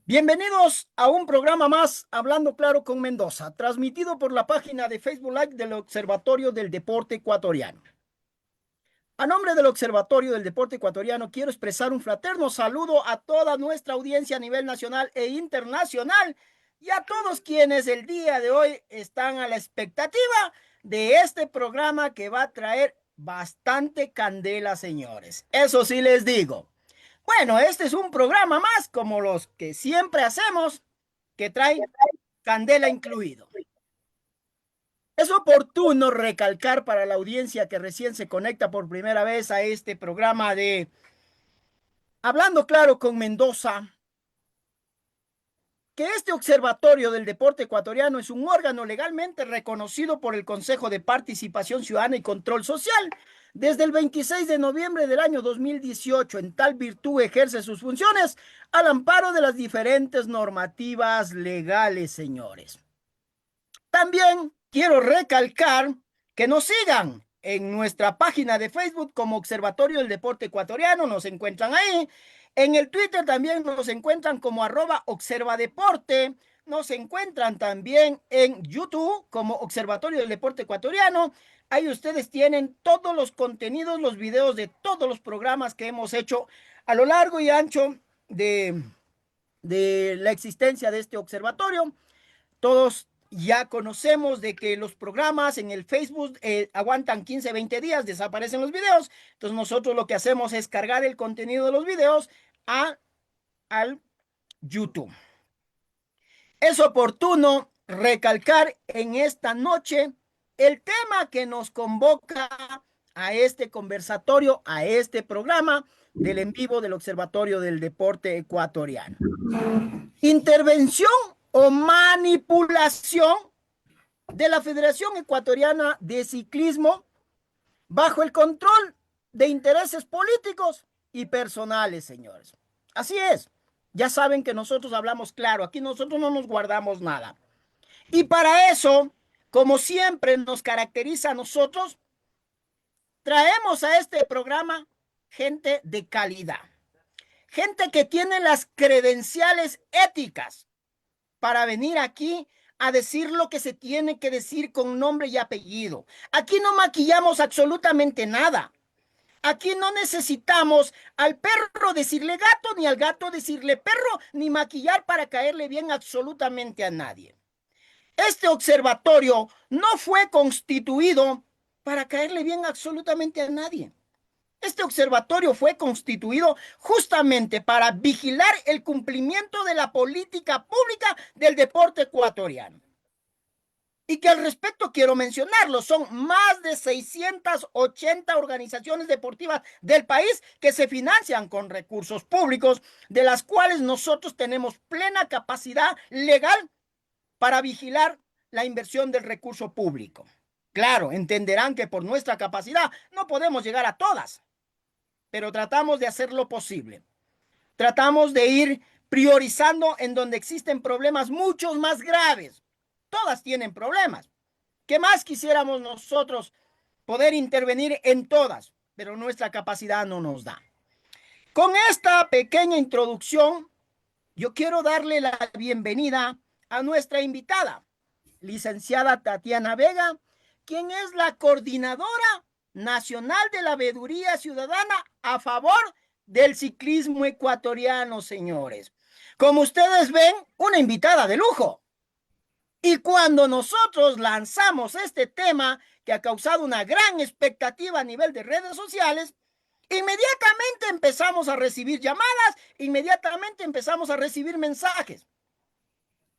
Bienvenidos a un programa más, Hablando Claro con Mendoza, transmitido por la página de Facebook Live del Observatorio del Deporte Ecuatoriano. A nombre del Observatorio del Deporte Ecuatoriano, quiero expresar un fraterno saludo a toda nuestra audiencia a nivel nacional e internacional y a todos quienes el día de hoy están a la expectativa de este programa que va a traer bastante candela, señores. Eso sí les digo. Bueno, este es un programa más como los que siempre hacemos, que trae candela incluido. Es oportuno recalcar para la audiencia que recién se conecta por primera vez a este programa de Hablando Claro con Mendoza, que este Observatorio del Deporte Ecuatoriano es un órgano legalmente reconocido por el Consejo de Participación Ciudadana y Control Social. Desde el 26 de noviembre del año 2018, en tal virtud ejerce sus funciones al amparo de las diferentes normativas legales, señores. También quiero recalcar que nos sigan en nuestra página de Facebook como Observatorio del Deporte Ecuatoriano, nos encuentran ahí. En el Twitter también nos encuentran como @observadeporte. Nos encuentran también en YouTube como Observatorio del Deporte Ecuatoriano. Ahí ustedes tienen todos los contenidos, los videos de todos los programas que hemos hecho a lo largo y ancho de la existencia de este observatorio. Todos ya conocemos de que los programas en el Facebook aguantan 15, 20 días, desaparecen los videos. Entonces nosotros lo que hacemos es cargar el contenido de los videos a, al YouTube. Es oportuno recalcar en esta noche el tema que nos convoca a este conversatorio, a este programa del en vivo del Observatorio del Deporte Ecuatoriano. Intervención o manipulación de la Federación Ecuatoriana de Ciclismo bajo el control de intereses políticos y personales, señores. Así es. Ya saben que nosotros hablamos claro, aquí nosotros no nos guardamos nada. Y para eso, como siempre nos caracteriza a nosotros, traemos a este programa gente de calidad, gente que tiene las credenciales éticas para venir aquí a decir lo que se tiene que decir con nombre y apellido. Aquí no maquillamos absolutamente nada. Aquí no necesitamos al perro decirle gato, ni al gato decirle perro, ni maquillar para caerle bien absolutamente a nadie. Este observatorio no fue constituido para caerle bien absolutamente a nadie. Este observatorio fue constituido justamente para vigilar el cumplimiento de la política pública del deporte ecuatoriano. Y que al respecto quiero mencionarlo, son más de 680 organizaciones deportivas del país que se financian con recursos públicos, de las cuales nosotros tenemos plena capacidad legal para vigilar la inversión del recurso público. Claro, entenderán que por nuestra capacidad no podemos llegar a todas, pero tratamos de hacer lo posible. Tratamos de ir priorizando en donde existen problemas muchos más graves. Todas tienen problemas. ¿Qué más quisiéramos nosotros poder intervenir en todas? Pero nuestra capacidad no nos da. Con esta pequeña introducción, yo quiero darle la bienvenida a nuestra invitada, licenciada Tatiana Vega, quien es la coordinadora nacional de la veeduría ciudadana a favor del ciclismo ecuatoriano, señores. Como ustedes ven, una invitada de lujo. Y cuando nosotros lanzamos este tema que ha causado una gran expectativa a nivel de redes sociales, inmediatamente empezamos a recibir llamadas, inmediatamente empezamos a recibir mensajes.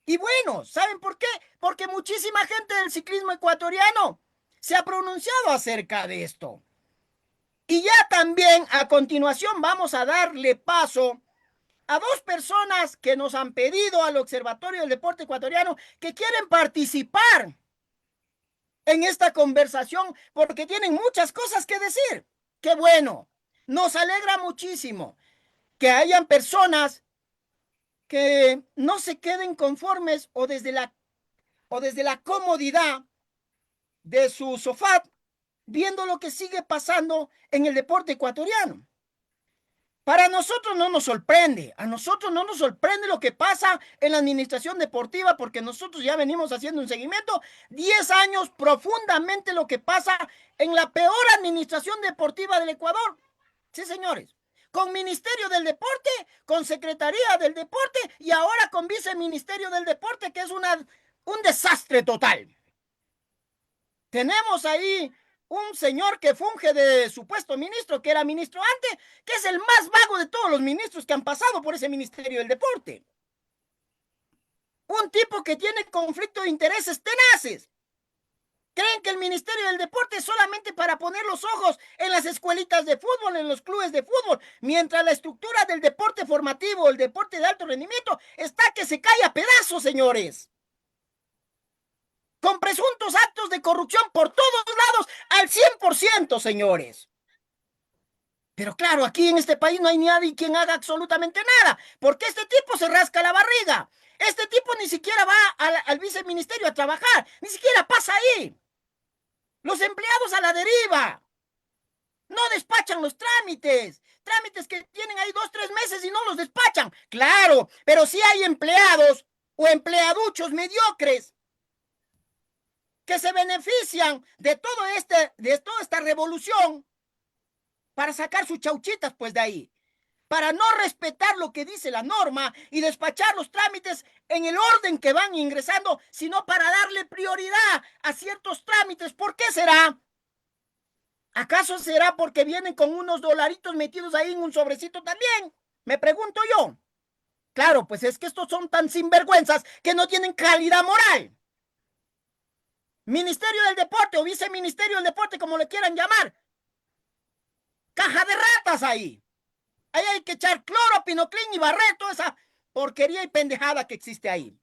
Y bueno, ¿saben por qué? Porque muchísima gente del ciclismo ecuatoriano se ha pronunciado acerca de esto. Y ya también a continuación vamos a darle paso a dos personas que nos han pedido al Observatorio del Deporte Ecuatoriano que quieren participar en esta conversación porque tienen muchas cosas que decir. Qué bueno, nos alegra muchísimo que hayan personas que no se queden conformes o desde la comodidad de su sofá viendo lo que sigue pasando en el deporte ecuatoriano. Para nosotros no nos sorprende, a nosotros no nos sorprende lo que pasa en la administración deportiva porque nosotros ya venimos haciendo un seguimiento 10 años profundamente lo que pasa en la peor administración deportiva del Ecuador. Sí, señores, con Ministerio del Deporte, con Secretaría del Deporte y ahora con Viceministerio del Deporte, que es un desastre total. Tenemos ahí un señor que funge de supuesto ministro, que era ministro antes, que es el más vago de todos los ministros que han pasado por ese Ministerio del Deporte. Un tipo que tiene conflicto de intereses tenaces. Creen que el Ministerio del Deporte es solamente para poner los ojos en las escuelitas de fútbol, en los clubes de fútbol, mientras la estructura del deporte formativo, el deporte de alto rendimiento, está que se cae a pedazos, señores. Con presuntos actos de corrupción por todos lados al 100%, señores. Pero claro, aquí en este país no hay nadie quien haga absolutamente nada, porque este tipo se rasca la barriga. Este tipo ni siquiera va al viceministerio a trabajar, ni siquiera pasa ahí. Los empleados a la deriva. No despachan los trámites. Trámites que tienen ahí 2, 3 meses y no los despachan. Claro, pero sí hay empleados o empleaduchos mediocres que se benefician de de toda esta revolución para sacar sus chauchitas pues de ahí, para no respetar lo que dice la norma y despachar los trámites en el orden que van ingresando, sino para darle prioridad a ciertos trámites. ¿Por qué será? ¿Acaso será porque vienen con unos dolaritos metidos ahí en un sobrecito también? Me pregunto yo. Claro, pues es que estos son tan sinvergüenzas que no tienen calidad moral. Ministerio del Deporte o Viceministerio del Deporte, como le quieran llamar. Caja de ratas ahí. Ahí hay que echar cloro, pinoclín y barrer toda esa porquería y pendejada que existe ahí.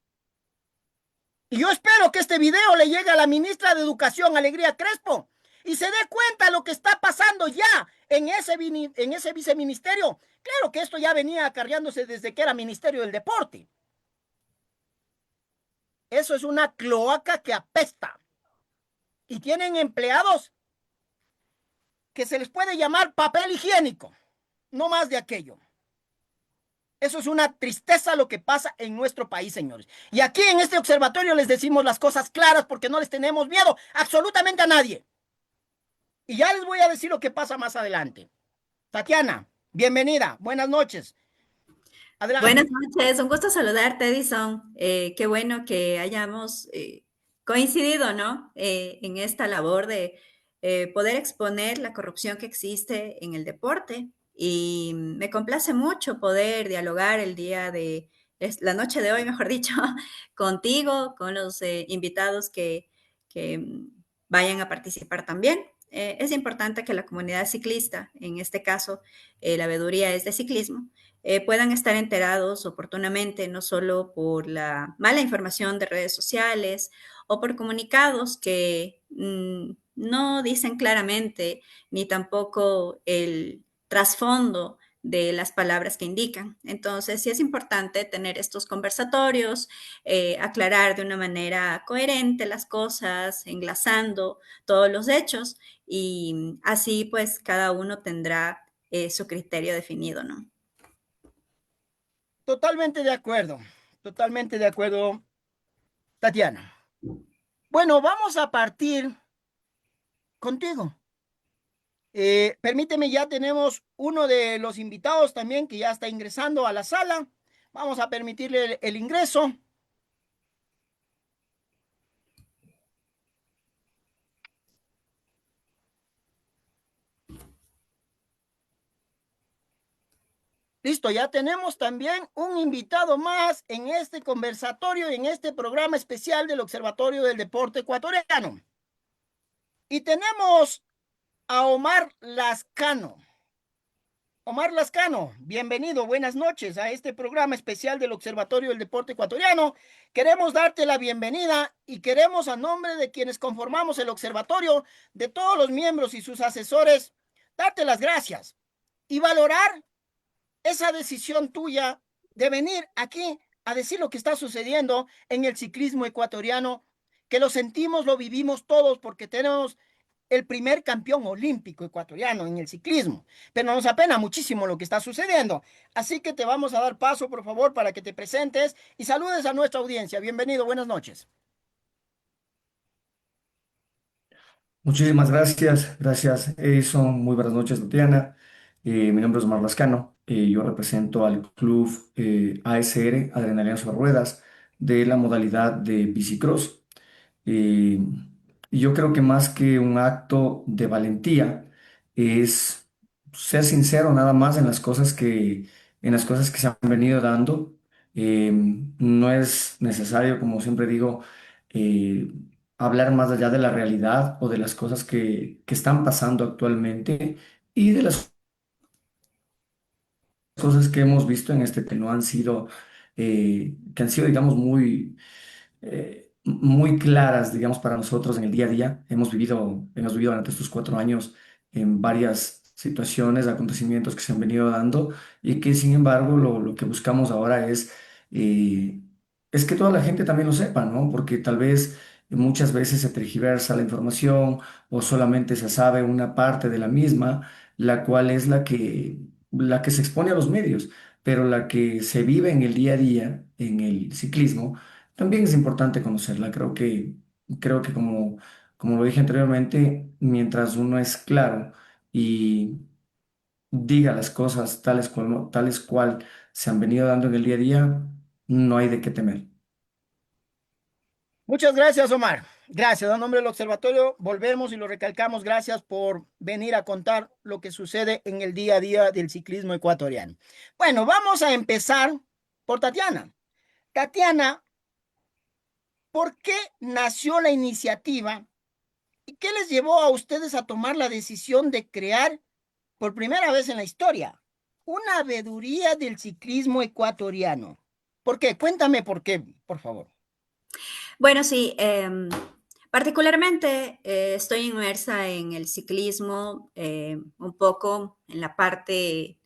Y yo espero que este video le llegue a la ministra de Educación, Alegría Crespo, y se dé cuenta de lo que está pasando ya en ese viceministerio. Claro que esto ya venía acarreándose desde que era Ministerio del Deporte. Eso es una cloaca que apesta. Y tienen empleados que se les puede llamar papel higiénico, no más de aquello. Eso es una tristeza lo que pasa en nuestro país, señores. Y aquí en este observatorio les decimos las cosas claras porque no les tenemos miedo absolutamente a nadie. Y ya les voy a decir lo que pasa más adelante. Tatiana, bienvenida. Buenas noches. Buenas Adelante. noches, un gusto saludarte, Edison. Qué bueno que hayamos coincidido, ¿no? En esta labor de poder exponer la corrupción que existe en el deporte. Y me complace mucho poder dialogar el día de, la noche de hoy, mejor dicho, contigo, con los invitados que vayan a participar también. Es importante que la comunidad ciclista, en este caso, la veeduría es de ciclismo, puedan estar enterados oportunamente, no solo por la mala información de redes sociales o por comunicados que no dicen claramente ni tampoco el trasfondo de las palabras que indican. Entonces, sí es importante tener estos conversatorios, aclarar de una manera coherente las cosas, enlazando todos los hechos y así pues cada uno tendrá su criterio definido, ¿no? Totalmente de acuerdo. Totalmente de acuerdo, Tatiana. Bueno, vamos a partir contigo. Permíteme, ya tenemos uno de los invitados también que ya está ingresando a la sala. Vamos a permitirle el ingreso. Listo, ya tenemos también un invitado más en este conversatorio, en este programa especial del Observatorio del Deporte Ecuatoriano. Y tenemos a Omar Lascano. Omar Lascano, bienvenido, buenas noches a este programa especial del Observatorio del Deporte Ecuatoriano. Queremos darte la bienvenida y queremos, a nombre de quienes conformamos el observatorio, de todos los miembros y sus asesores, darte las gracias y valorar esa decisión tuya de venir aquí a decir lo que está sucediendo en el ciclismo ecuatoriano, que lo sentimos, lo vivimos todos, porque tenemos el primer campeón olímpico ecuatoriano en el ciclismo. Pero nos apena muchísimo lo que está sucediendo. Así que te vamos a dar paso, por favor, para que te presentes y saludes a nuestra audiencia. Bienvenido, buenas noches. Muchísimas gracias Edison, muy buenas noches Tatiana. Mi nombre es Omar Lascano, yo represento al club ASR, Adrenalina sobre Ruedas, de la modalidad de bicicross. Eh, y yo creo que más que un acto de valentía es ser sincero nada más en las cosas que se han venido dando. No es necesario, como siempre digo, eh, hablar más allá de la realidad o de las cosas que están pasando actualmente y de las cosas que hemos visto en este que no han sido, que han sido, digamos, muy claras, digamos, para nosotros en el día a día. Hemos vivido durante estos 4 años en varias situaciones, acontecimientos que se han venido dando y que, sin embargo, lo que buscamos ahora eh, es que toda la gente también lo sepa, ¿no? Porque tal vez muchas veces se tergiversa la información o solamente se sabe una parte de la misma, la cual es la que se expone a los medios, pero la que se vive en el día a día, en el ciclismo, también es importante conocerla. Creo que como lo dije anteriormente, mientras uno es claro y diga las cosas tales cual se han venido dando en el día a día, no hay de qué temer. Muchas gracias, Omar. Gracias. A nombre del observatorio, volvemos y lo recalcamos. Gracias por venir a contar lo que sucede en el día a día del ciclismo ecuatoriano. Bueno, vamos a empezar por Tatiana. Tatiana, ¿por qué nació la iniciativa y qué les llevó a ustedes a tomar la decisión de crear por primera vez en la historia una veeduría del ciclismo ecuatoriano? ¿Por qué? Cuéntame por qué, por favor. Bueno, sí, particularmente estoy inmersa en el ciclismo, un poco en la parte,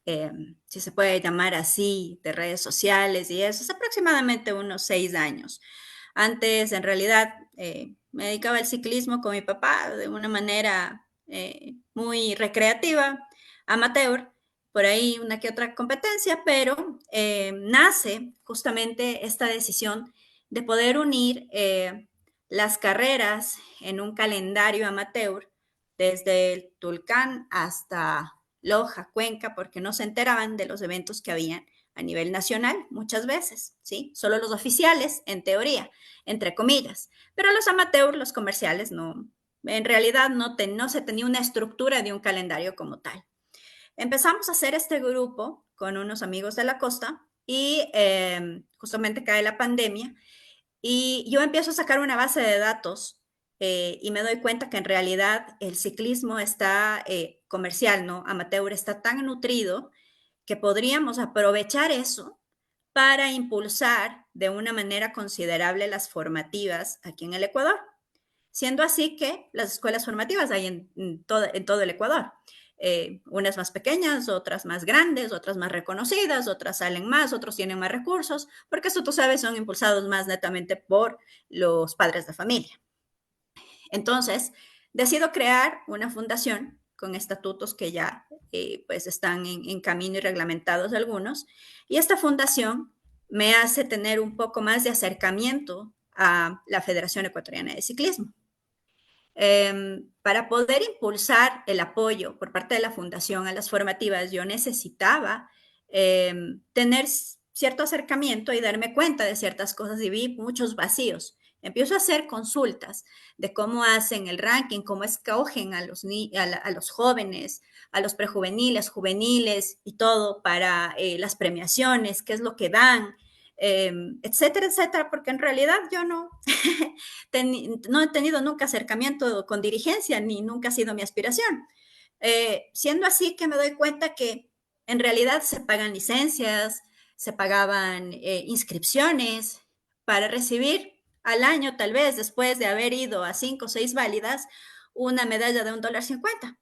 si se puede llamar así, de redes sociales y eso, hace aproximadamente unos 6 años. Antes, en realidad, me dedicaba al ciclismo con mi papá de una manera muy recreativa, amateur, por ahí una que otra competencia, pero nace justamente esta decisión de poder unir las carreras en un calendario amateur desde el Tulcán hasta Loja, Cuenca, porque no se enteraban de los eventos que habían a nivel nacional muchas veces, ¿sí? Solo los oficiales, en teoría, entre comillas, pero los amateurs, los comerciales, no, en realidad no se tenía una estructura de un calendario como tal. Empezamos a hacer este grupo con unos amigos de la costa y justamente cae la pandemia y yo empiezo a sacar una base de datos y me doy cuenta que en realidad el ciclismo está comercial, ¿no? Amateur está tan nutrido que podríamos aprovechar eso para impulsar de una manera considerable las formativas aquí en el Ecuador. Siendo así que las escuelas formativas hay en todo el Ecuador. Unas más pequeñas, otras más grandes, otras más reconocidas, otras salen más, otros tienen más recursos, porque esto tú sabes, son impulsados más netamente por los padres de familia. Entonces, decido crear una fundación con estatutos que ya pues están en camino y reglamentados algunos, y esta fundación me hace tener un poco más de acercamiento a la Federación Ecuatoriana de Ciclismo. Para poder impulsar el apoyo por parte de la fundación a las formativas, yo necesitaba tener cierto acercamiento y darme cuenta de ciertas cosas y vi muchos vacíos. Empiezo a hacer consultas de cómo hacen el ranking, cómo escogen a los jóvenes, a los prejuveniles, juveniles y todo para las premiaciones, qué es lo que dan, etcétera, etcétera, porque en realidad yo no he tenido nunca acercamiento con dirigencia, ni nunca ha sido mi aspiración. Siendo así que me doy cuenta que en realidad se pagan licencias, se pagaban inscripciones para recibir al año, tal vez después de haber ido a 5 o 6 válidas, una medalla de $1.50.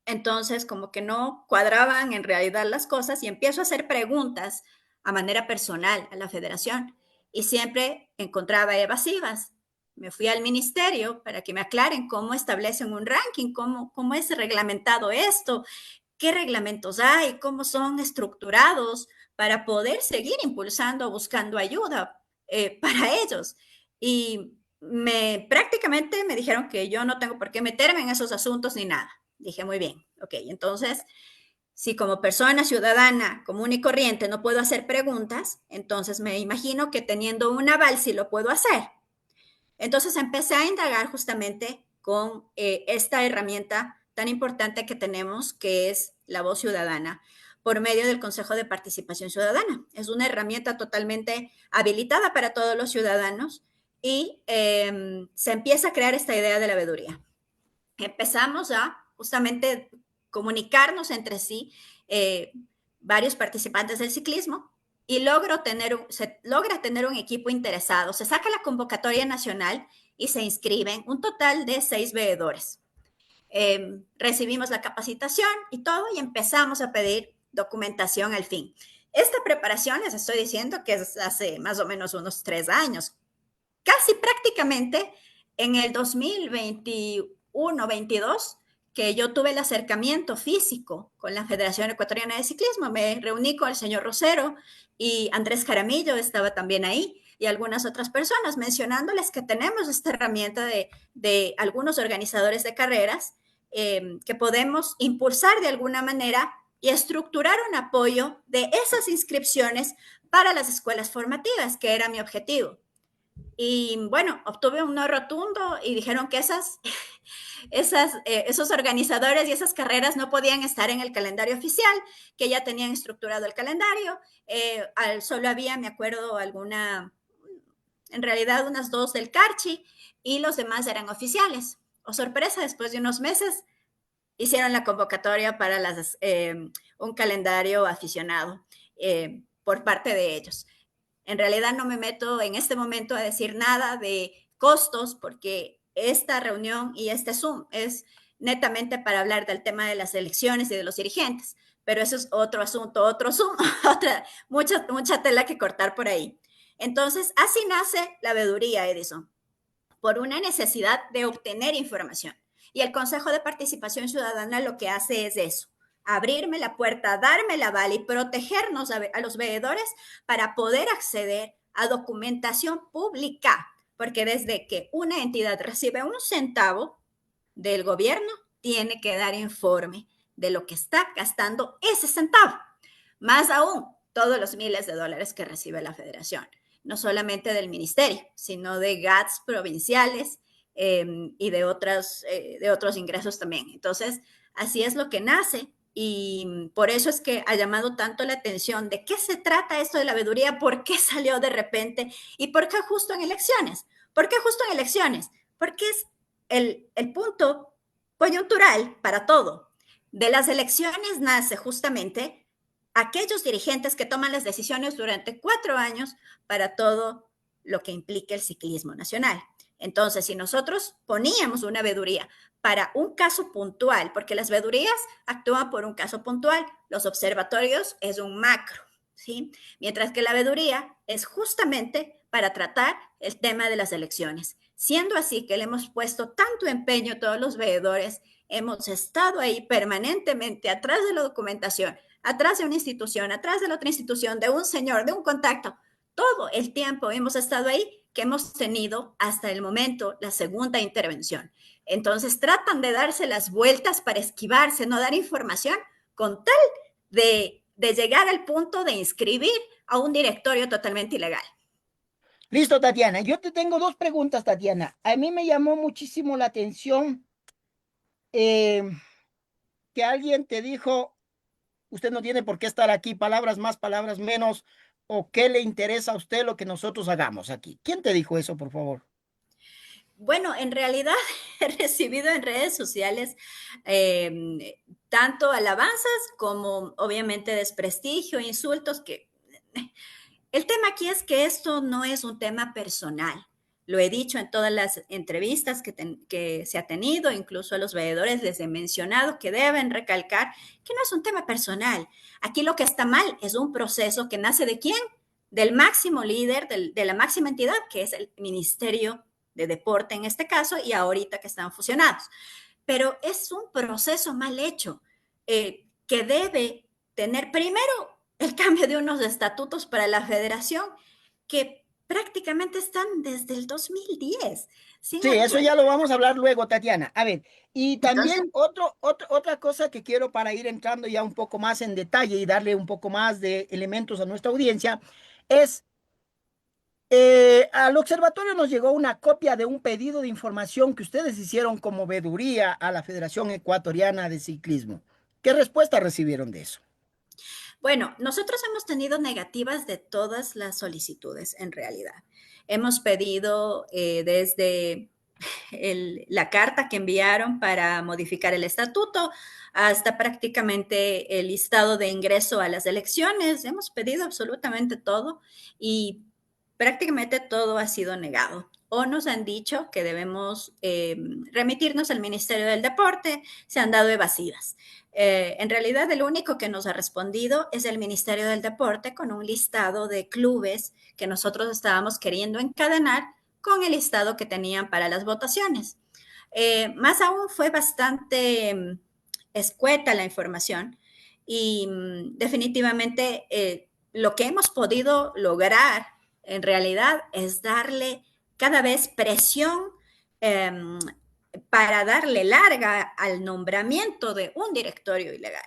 Entonces, como que no cuadraban en realidad las cosas y empiezo a hacer preguntas a manera personal a la federación y siempre encontraba evasivas. me fui al ministerio para que me aclaren cómo establecen un ranking, cómo es reglamentado esto, qué reglamentos hay, cómo son estructurados para poder seguir impulsando, buscando ayuda para ellos. Y prácticamente me dijeron que yo no tengo por qué meterme en esos asuntos ni nada. Dije, muy bien, ok, entonces, si como persona ciudadana común y corriente no puedo hacer preguntas, entonces me imagino que teniendo un aval sí lo puedo hacer. Entonces empecé a indagar justamente con esta herramienta tan importante que tenemos, que es la voz ciudadana, por medio del Consejo de Participación Ciudadana. Es una herramienta totalmente habilitada para todos los ciudadanos y se empieza a crear esta idea de la veeduría. Empezamos a justamente comunicarnos entre sí varios participantes del ciclismo y se logra tener un equipo interesado. Se saca la convocatoria nacional y se inscriben un total de 6 veedores. Recibimos la capacitación y todo y empezamos a pedir documentación al fin. Esta preparación, les estoy diciendo que es hace más o menos unos 3 años. Casi prácticamente en el 2021-22, que yo tuve el acercamiento físico con la Federación Ecuatoriana de Ciclismo. Me reuní con el señor Rosero y Andrés Jaramillo estaba también ahí y algunas otras personas mencionándoles que tenemos esta herramienta de algunos organizadores de carreras que podemos impulsar de alguna manera y estructurar un apoyo de esas inscripciones para las escuelas formativas, que era mi objetivo. Y bueno, obtuve un no rotundo y dijeron que esos organizadores y esas carreras no podían estar en el calendario oficial, que ya tenían estructurado el calendario. Solo había, me acuerdo, en realidad unas 2 del Carchi y los demás eran oficiales. Oh, sorpresa, después de unos meses hicieron la convocatoria para un calendario aficionado por parte de ellos. En realidad no me meto en este momento a decir nada de costos porque esta reunión y este Zoom es netamente para hablar del tema de las elecciones y de los dirigentes, pero eso es otro asunto, otro Zoom, mucha tela que cortar por ahí. Entonces, así nace la veeduría, Edison, por una necesidad de obtener información. Y el Consejo de Participación Ciudadana lo que hace es eso, abrirme la puerta, darme la aval y protegernos a los veedores para poder acceder a documentación pública, porque desde que una entidad recibe un centavo del gobierno, tiene que dar informe de lo que está gastando ese centavo. Más aún, todos los miles de dólares que recibe la federación, no solamente del ministerio, sino de GATS provinciales y de otros ingresos también. Entonces, así es lo que nace. Y por eso es que ha llamado tanto la atención de qué se trata esto de la veeduría, por qué salió de repente y por qué justo en elecciones. ¿Por qué justo en elecciones? Porque es el punto coyuntural para todo. De las elecciones nace justamente aquellos dirigentes que toman las decisiones durante 4 años para todo lo que implica el ciclismo nacional. Entonces, si nosotros poníamos una veeduría para un caso puntual, porque las veedurías actúan por un caso puntual, los observatorios es un macro, ¿sí? Mientras que la veeduría es justamente para tratar el tema de las elecciones. Siendo así que le hemos puesto tanto empeño a todos los veedores, hemos estado ahí permanentemente atrás de la documentación, atrás de una institución, atrás de la otra institución, de un señor, de un contacto. Todo el tiempo hemos estado ahí, que hemos tenido hasta el momento la segunda intervención. Entonces tratan de darse las vueltas para esquivarse, no dar información, con tal de llegar al punto de inscribir a un directorio totalmente ilegal. Listo, Tatiana. Yo te tengo 2 preguntas, Tatiana. A mí me llamó muchísimo la atención que alguien te dijo, usted no tiene por qué estar aquí, palabras más, palabras menos, o qué le interesa a usted lo que nosotros hagamos aquí. ¿Quién te dijo eso, por favor? Bueno, en realidad he recibido en redes sociales tanto alabanzas como obviamente desprestigio, insultos, que el tema aquí es que esto no es un tema personal. Lo he dicho en todas las entrevistas que se ha tenido, incluso a los veedores les he mencionado que deben recalcar que no es un tema personal. Aquí lo que está mal es un proceso que nace ¿de quién? Del máximo líder, de la máxima entidad, que es el Ministerio de deporte en este caso, y ahorita que están fusionados. Pero es un proceso mal hecho que debe tener primero el cambio de unos estatutos para la federación que prácticamente están desde el 2010. Sin Sí, eso ya actualizar. lo vamos a hablar luego, Tatiana. A ver, y Entonces, también otra cosa que quiero para ir entrando ya un poco más en detalle y darle un poco más de elementos a nuestra audiencia es, al observatorio nos llegó una copia de un pedido de información que ustedes hicieron como veeduría a la Federación Ecuatoriana de Ciclismo. ¿Qué respuesta recibieron de eso? bueno, nosotros hemos tenido negativas de todas las solicitudes en realidad. Hemos pedido desde la carta que enviaron para modificar el estatuto hasta prácticamente el listado de ingreso a las elecciones. Hemos pedido absolutamente todo y prácticamente todo ha sido negado. O nos han dicho que debemos remitirnos al Ministerio del Deporte, se han dado evasivas. En realidad, el único que nos ha respondido es el Ministerio del Deporte con un listado de clubes que nosotros estábamos queriendo encadenar con el listado que tenían para las votaciones. Más aún fue bastante escueta la información y definitivamente lo que hemos podido lograr en realidad es darle cada vez presión eh, para darle larga al nombramiento de un directorio ilegal.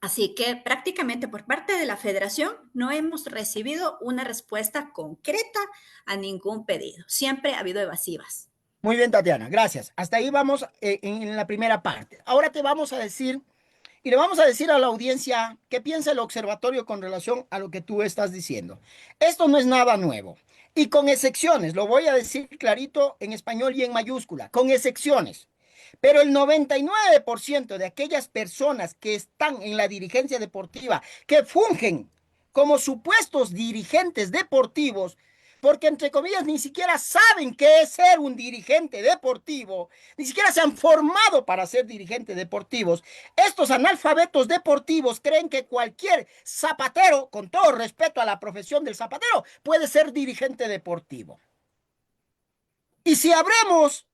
Así que prácticamente por parte de la federación no hemos recibido una respuesta concreta a ningún pedido. Siempre ha habido evasivas. Muy bien, Tatiana, gracias. Hasta ahí vamos en la primera parte. Ahora te vamos a decir y le vamos a decir a la audiencia qué piensa el observatorio con relación a lo que tú estás diciendo. Esto no es nada nuevo. Y con excepciones, lo voy a decir clarito en español y en mayúscula, con excepciones. Pero el 99% de aquellas personas que están en la dirigencia deportiva, que fungen como supuestos dirigentes deportivos, porque entre comillas ni siquiera saben qué es ser un dirigente deportivo, ni siquiera se han formado para ser dirigentes deportivos. Estos analfabetos deportivos creen que cualquier zapatero, con todo respeto a la profesión del zapatero, puede ser dirigente deportivo. Y si hacemos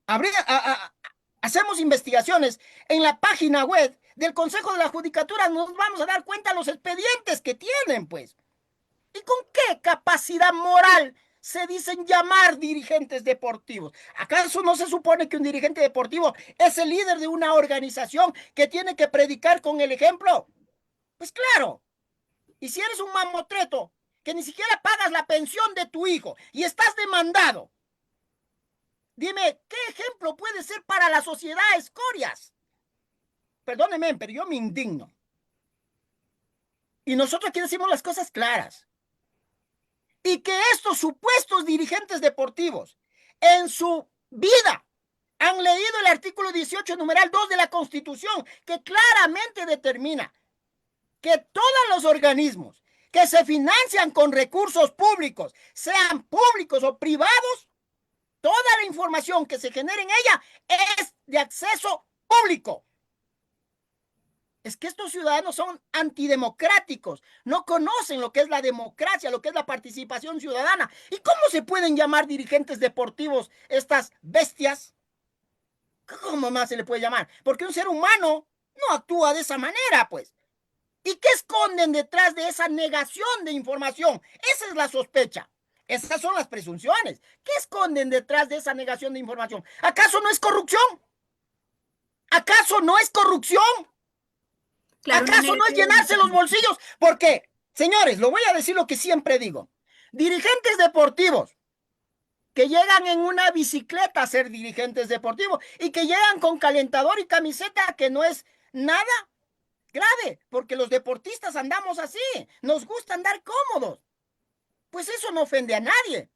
investigaciones en la página web del Consejo de la Judicatura, nos vamos a dar cuenta de los expedientes que tienen, pues. ¿Y con qué capacidad moral se dicen llamar dirigentes deportivos? ¿Acaso no se supone que un dirigente deportivo es el líder de una organización que tiene que predicar con el ejemplo? Pues claro. Y si eres un mamotreto que ni siquiera pagas la pensión de tu hijo y estás demandado, dime, ¿qué ejemplo puede ser para la sociedad, escorias? Perdóneme, pero yo me indigno. Y nosotros aquí decimos las cosas claras. Y que estos supuestos dirigentes deportivos en su vida han leído el artículo 18, numeral 2 de la Constitución, que claramente determina que todos los organismos que se financian con recursos públicos, sean públicos o privados, toda la información que se genere en ella es de acceso público. Es que estos ciudadanos son antidemocráticos, no conocen lo que es la democracia, lo que es la participación ciudadana. ¿Y cómo se pueden llamar dirigentes deportivos estas bestias? ¿Cómo más se le puede llamar? Porque un ser humano no actúa de esa manera, pues. ¿Y qué esconden detrás de esa negación de información? Esa es la sospecha. Esas son las presunciones. ¿Qué esconden detrás de esa negación de información? ¿Acaso no es corrupción? ¿Acaso no es corrupción? Claro, una ¿Acaso no es negativa de llenarse los información. bolsillos? Porque, señores, lo voy a decir lo que siempre digo. Dirigentes deportivos que llegan en una bicicleta a ser dirigentes deportivos y que llegan con calentador y camiseta, que no es nada grave, porque los deportistas andamos así, nos gusta andar cómodos. Pues eso no ofende a nadie.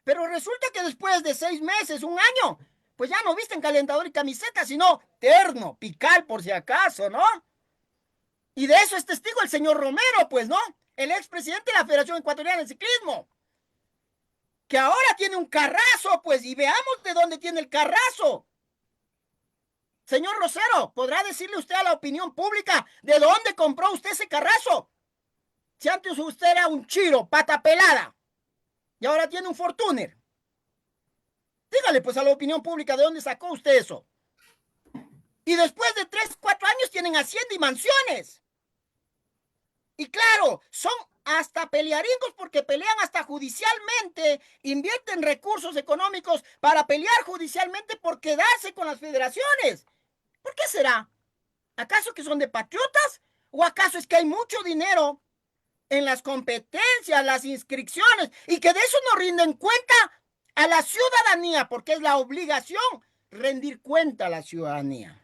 Pero resulta que después de 6 meses, un año, pues ya no visten calentador y camiseta, sino terno, pical por si acaso, ¿no? Y de eso es testigo el señor Romero, pues, ¿no? El expresidente de la Federación Ecuatoriana de Ciclismo, que ahora tiene un carrazo, pues, y veamos de dónde tiene el carrazo. Señor Rosero, ¿podrá decirle usted a la opinión pública de dónde compró usted ese carrazo? Si antes usted era un chiro, pata pelada, y ahora tiene un Fortuner. Dígale pues a la opinión pública de dónde sacó usted eso. Y después de 3, 4 años tienen hacienda y mansiones. Y claro, son hasta pelearingos porque pelean hasta judicialmente, invierten recursos económicos para pelear judicialmente por quedarse con las federaciones. ¿Por qué será? ¿Acaso que son de patriotas? ¿O acaso es que hay mucho dinero en las competencias, las inscripciones, y que de eso no rinden cuenta a la ciudadanía, porque es la obligación rendir cuenta a la ciudadanía?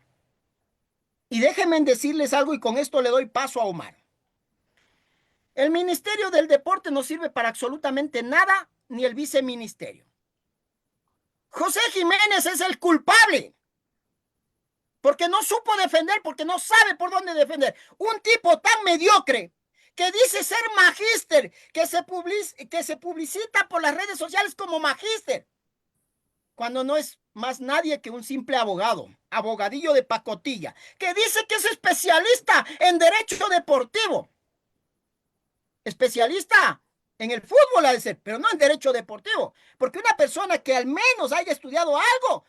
Y déjenme decirles algo, y con esto le doy paso a Omar. El Ministerio del Deporte no sirve para absolutamente nada, ni el viceministerio. José Jiménez es el culpable, porque no supo defender, porque no sabe por dónde defender. Un tipo tan mediocre que dice ser magíster, que se publicita por las redes sociales como magíster, cuando no es más nadie que un simple abogado, abogadillo de pacotilla, que dice que es especialista en derecho deportivo. Especialista en el fútbol ha de ser, pero no en derecho deportivo, porque una persona que al menos haya estudiado algo,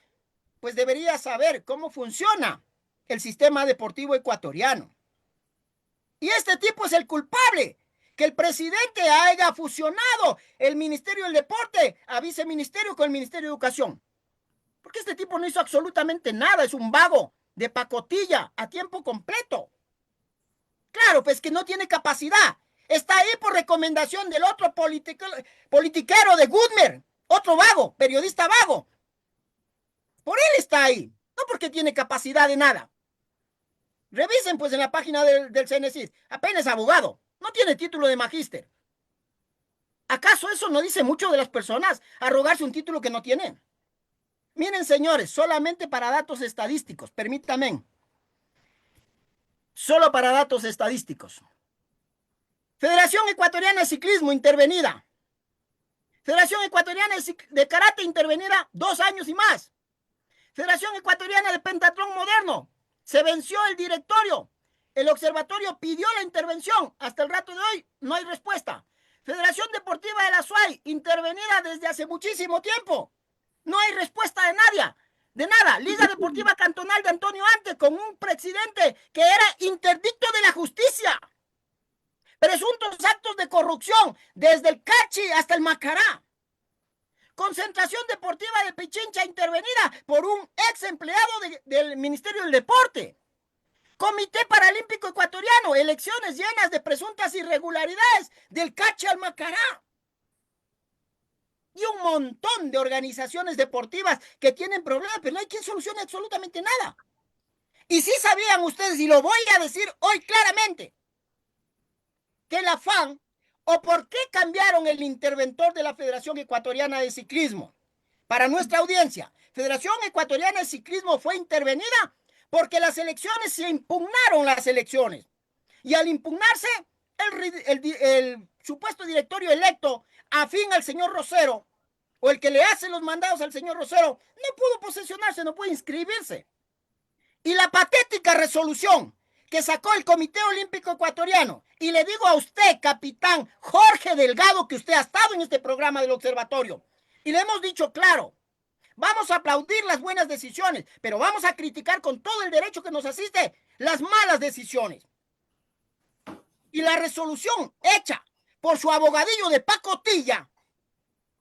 pues debería saber cómo funciona el sistema deportivo ecuatoriano. Y este tipo es el culpable, que el presidente haya fusionado el Ministerio del Deporte a viceministerio con el Ministerio de Educación. Porque este tipo no hizo absolutamente nada, es un vago de pacotilla a tiempo completo. Claro, pues que no tiene capacidad. Está ahí por recomendación del otro politiquero de Goodmer, otro vago, periodista vago. Por él está ahí, no porque tiene capacidad de nada. Revisen pues en la página del CNCID, apenas abogado, no tiene título de magíster. ¿Acaso eso no dice mucho de las personas, arrogarse un título que no tienen? Miren, señores, solamente para datos estadísticos, permítanme, solo para datos estadísticos. Federación Ecuatoriana de Ciclismo intervenida. Federación Ecuatoriana de Karate intervenida 2 años y más. Federación Ecuatoriana de Pentatlón Moderno. Se venció el directorio. El observatorio pidió la intervención. Hasta el rato de hoy no hay respuesta. Federación Deportiva de la SUAY intervenida desde hace muchísimo tiempo. No hay respuesta de nadie. De nada. Liga Deportiva Cantonal de Antonio Ante con un presidente que era interdicto de la justicia. Presuntos actos de corrupción desde el Cachi hasta el Macará. Concentración Deportiva de Pichincha intervenida por un ex empleado del Ministerio del Deporte. Comité Paralímpico Ecuatoriano, elecciones llenas de presuntas irregularidades del Cachi al Macará. Y un montón de organizaciones deportivas que tienen problemas, pero no hay quien solucione absolutamente nada. Y sí sabían ustedes, y lo voy a decir hoy claramente, que la FAN, o por qué cambiaron el interventor de la Federación Ecuatoriana de Ciclismo. Para nuestra audiencia, Federación Ecuatoriana de Ciclismo fue intervenida porque las elecciones se impugnaron las elecciones. Y al impugnarse, el supuesto directorio electo afín al señor Rosero, o el que le hace los mandados al señor Rosero, no pudo posesionarse, no pudo inscribirse. Y la patética resolución que sacó el Comité Olímpico Ecuatoriano, y le digo a usted, capitán Jorge Delgado, que usted ha estado en este programa del observatorio, y le hemos dicho claro, vamos a aplaudir las buenas decisiones, pero vamos a criticar con todo el derecho que nos asiste las malas decisiones. Y la resolución hecha por su abogadillo de pacotilla,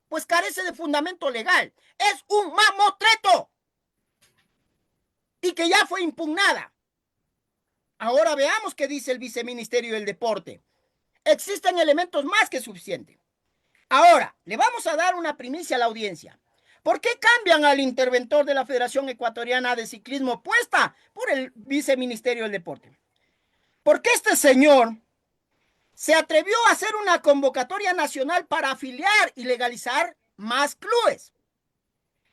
pues carece de fundamento legal. Es un mamotreto. Y que ya fue impugnada. Ahora veamos qué dice el Viceministerio del Deporte. Existen elementos más que suficientes. Ahora, le vamos a dar una primicia a la audiencia. ¿Por qué cambian al interventor de la Federación Ecuatoriana de Ciclismo puesta por el Viceministerio del Deporte? Porque este señor se atrevió a hacer una convocatoria nacional para afiliar y legalizar más clubes.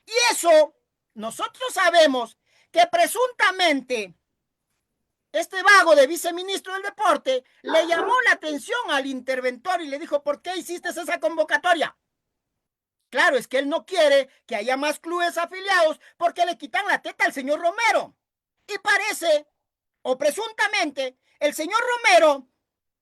Y eso, nosotros sabemos que presuntamente este vago de viceministro del deporte le llamó la atención al interventor y le dijo, ¿por qué hiciste esa convocatoria? Claro, es que él no quiere que haya más clubes afiliados porque le quitan la teta al señor Romero. Y parece, o presuntamente, el señor Romero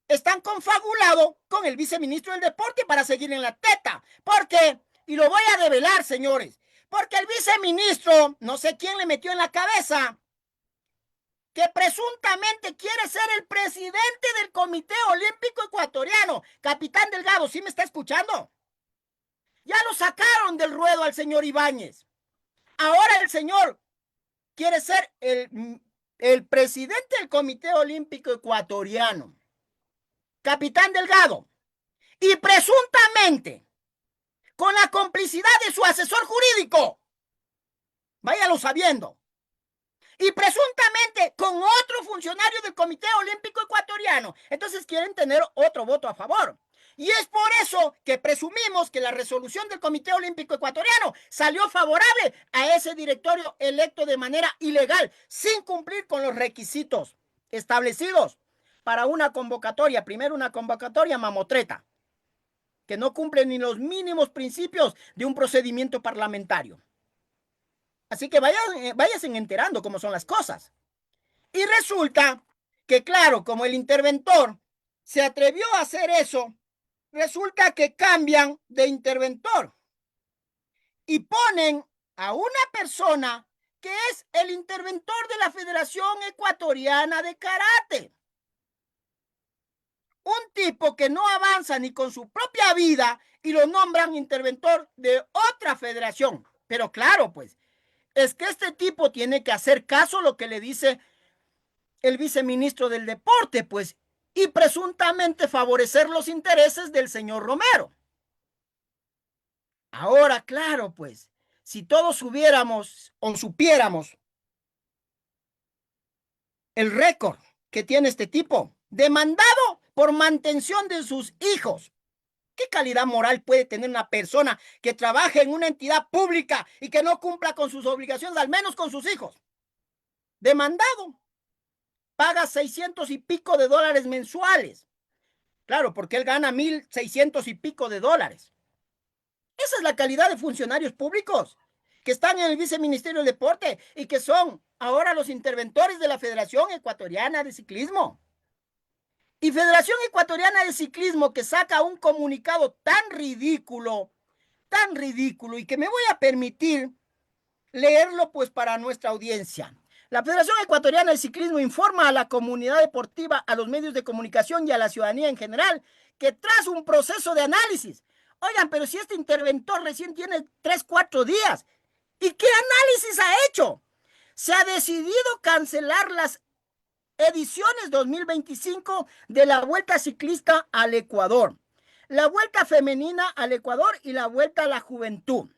está confabulado con el viceministro del deporte para seguir en la teta. ¿Por qué? Y lo voy a develar, señores. Porque el viceministro, no sé quién le metió en la cabeza, que presuntamente quiere ser el presidente del Comité Olímpico Ecuatoriano. Capitán Delgado, ¿sí me está escuchando? Ya lo sacaron del ruedo al señor Ibáñez. Ahora el señor quiere ser el presidente del Comité Olímpico Ecuatoriano. Capitán Delgado. Y presuntamente, con la complicidad de su asesor jurídico, váyalo sabiendo, y presuntamente con otro funcionario del Comité Olímpico Ecuatoriano. Entonces quieren tener otro voto a favor. Y es por eso que presumimos que la resolución del Comité Olímpico Ecuatoriano salió favorable a ese directorio electo de manera ilegal, sin cumplir con los requisitos establecidos para una convocatoria. Primero, una convocatoria mamotreta, que no cumple ni los mínimos principios de un procedimiento parlamentario. Así que váyanse enterando cómo son las cosas. Y resulta que, claro, como el interventor se atrevió a hacer eso, resulta que cambian de interventor y ponen a una persona que es el interventor de la Federación Ecuatoriana de Karate. Un tipo que no avanza ni con su propia vida y lo nombran interventor de otra federación. Pero claro, pues, es que este tipo tiene que hacer caso a lo que le dice el viceministro del deporte, pues, y presuntamente favorecer los intereses del señor Romero. Ahora, claro, pues, si todos hubiéramos o supiéramos el récord que tiene este tipo, demandado por mantención de sus hijos. ¿Qué calidad moral puede tener una persona que trabaje en una entidad pública y que no cumpla con sus obligaciones, al menos con sus hijos? Demandado. Paga 600 y pico de dólares mensuales. Claro, porque él gana 1,600 y pico de dólares. Esa es la calidad de funcionarios públicos que están en el viceministerio del deporte y que son ahora los interventores de la Federación Ecuatoriana de Ciclismo. Y Federación Ecuatoriana de Ciclismo que saca un comunicado tan ridículo, y que me voy a permitir leerlo pues para nuestra audiencia. La Federación Ecuatoriana de Ciclismo informa a la comunidad deportiva, a los medios de comunicación y a la ciudadanía en general que tras un proceso de análisis, oigan, pero si este interventor recién tiene 3, 4 días, ¿y qué análisis ha hecho? Se ha decidido cancelar las ediciones 2025 de la Vuelta Ciclista al Ecuador, la Vuelta Femenina al Ecuador y la Vuelta a la Juventud.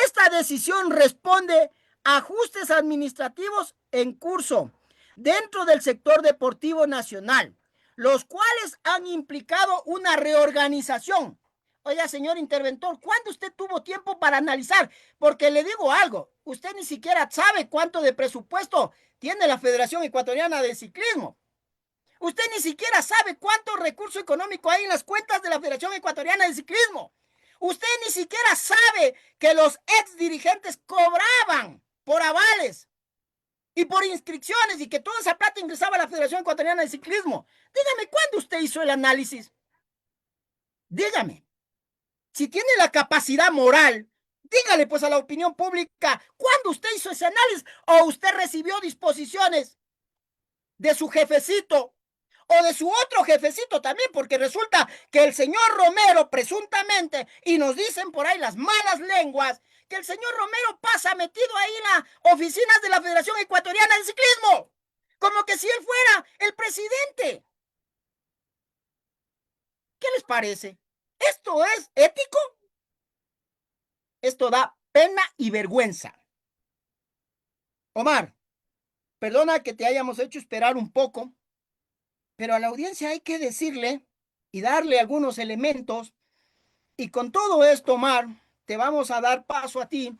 Esta decisión responde a ajustes administrativos en curso dentro del sector deportivo nacional, los cuales han implicado una reorganización. Oiga, señor interventor, ¿cuándo usted tuvo tiempo para analizar? Porque le digo algo, usted ni siquiera sabe cuánto de presupuesto tiene la Federación Ecuatoriana de Ciclismo. Usted ni siquiera sabe cuánto recurso económico hay en las cuentas de la Federación Ecuatoriana de Ciclismo. Usted ni siquiera sabe que los ex dirigentes cobraban por avales y por inscripciones y que toda esa plata ingresaba a la Federación Ecuatoriana de Ciclismo. Dígame, ¿cuándo usted hizo el análisis? Dígame, si tiene la capacidad moral, dígale pues a la opinión pública, ¿cuándo usted hizo ese análisis? ¿O usted recibió disposiciones de su jefecito o de su otro jefecito también? Porque resulta que el señor Romero presuntamente, y nos dicen por ahí las malas lenguas, que el señor Romero pasa metido ahí en las oficinas de la Federación Ecuatoriana de Ciclismo, como que si él fuera el presidente. ¿Qué les parece? ¿Esto es ético? Esto da pena y vergüenza. Omar, perdona que te hayamos hecho esperar un poco, pero a la audiencia hay que decirle y darle algunos elementos. Y con todo esto, Omar, te vamos a dar paso a ti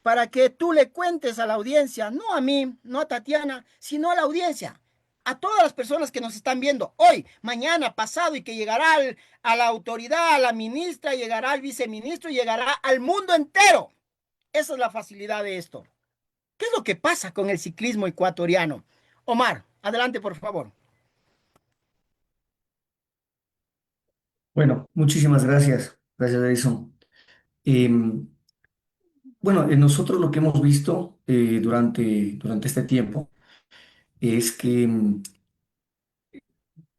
para que tú le cuentes a la audiencia, no a mí, no a Tatiana, sino a la audiencia, a todas las personas que nos están viendo hoy, mañana, pasado, y que llegará a la autoridad, a la ministra, llegará al viceministro, llegará al mundo entero. Esa es la facilidad de esto. ¿Qué es lo que pasa con el ciclismo ecuatoriano? Omar, adelante, por favor. Bueno, muchísimas gracias. Gracias, Edison. Em, Bueno, nosotros lo que hemos visto durante este tiempo es que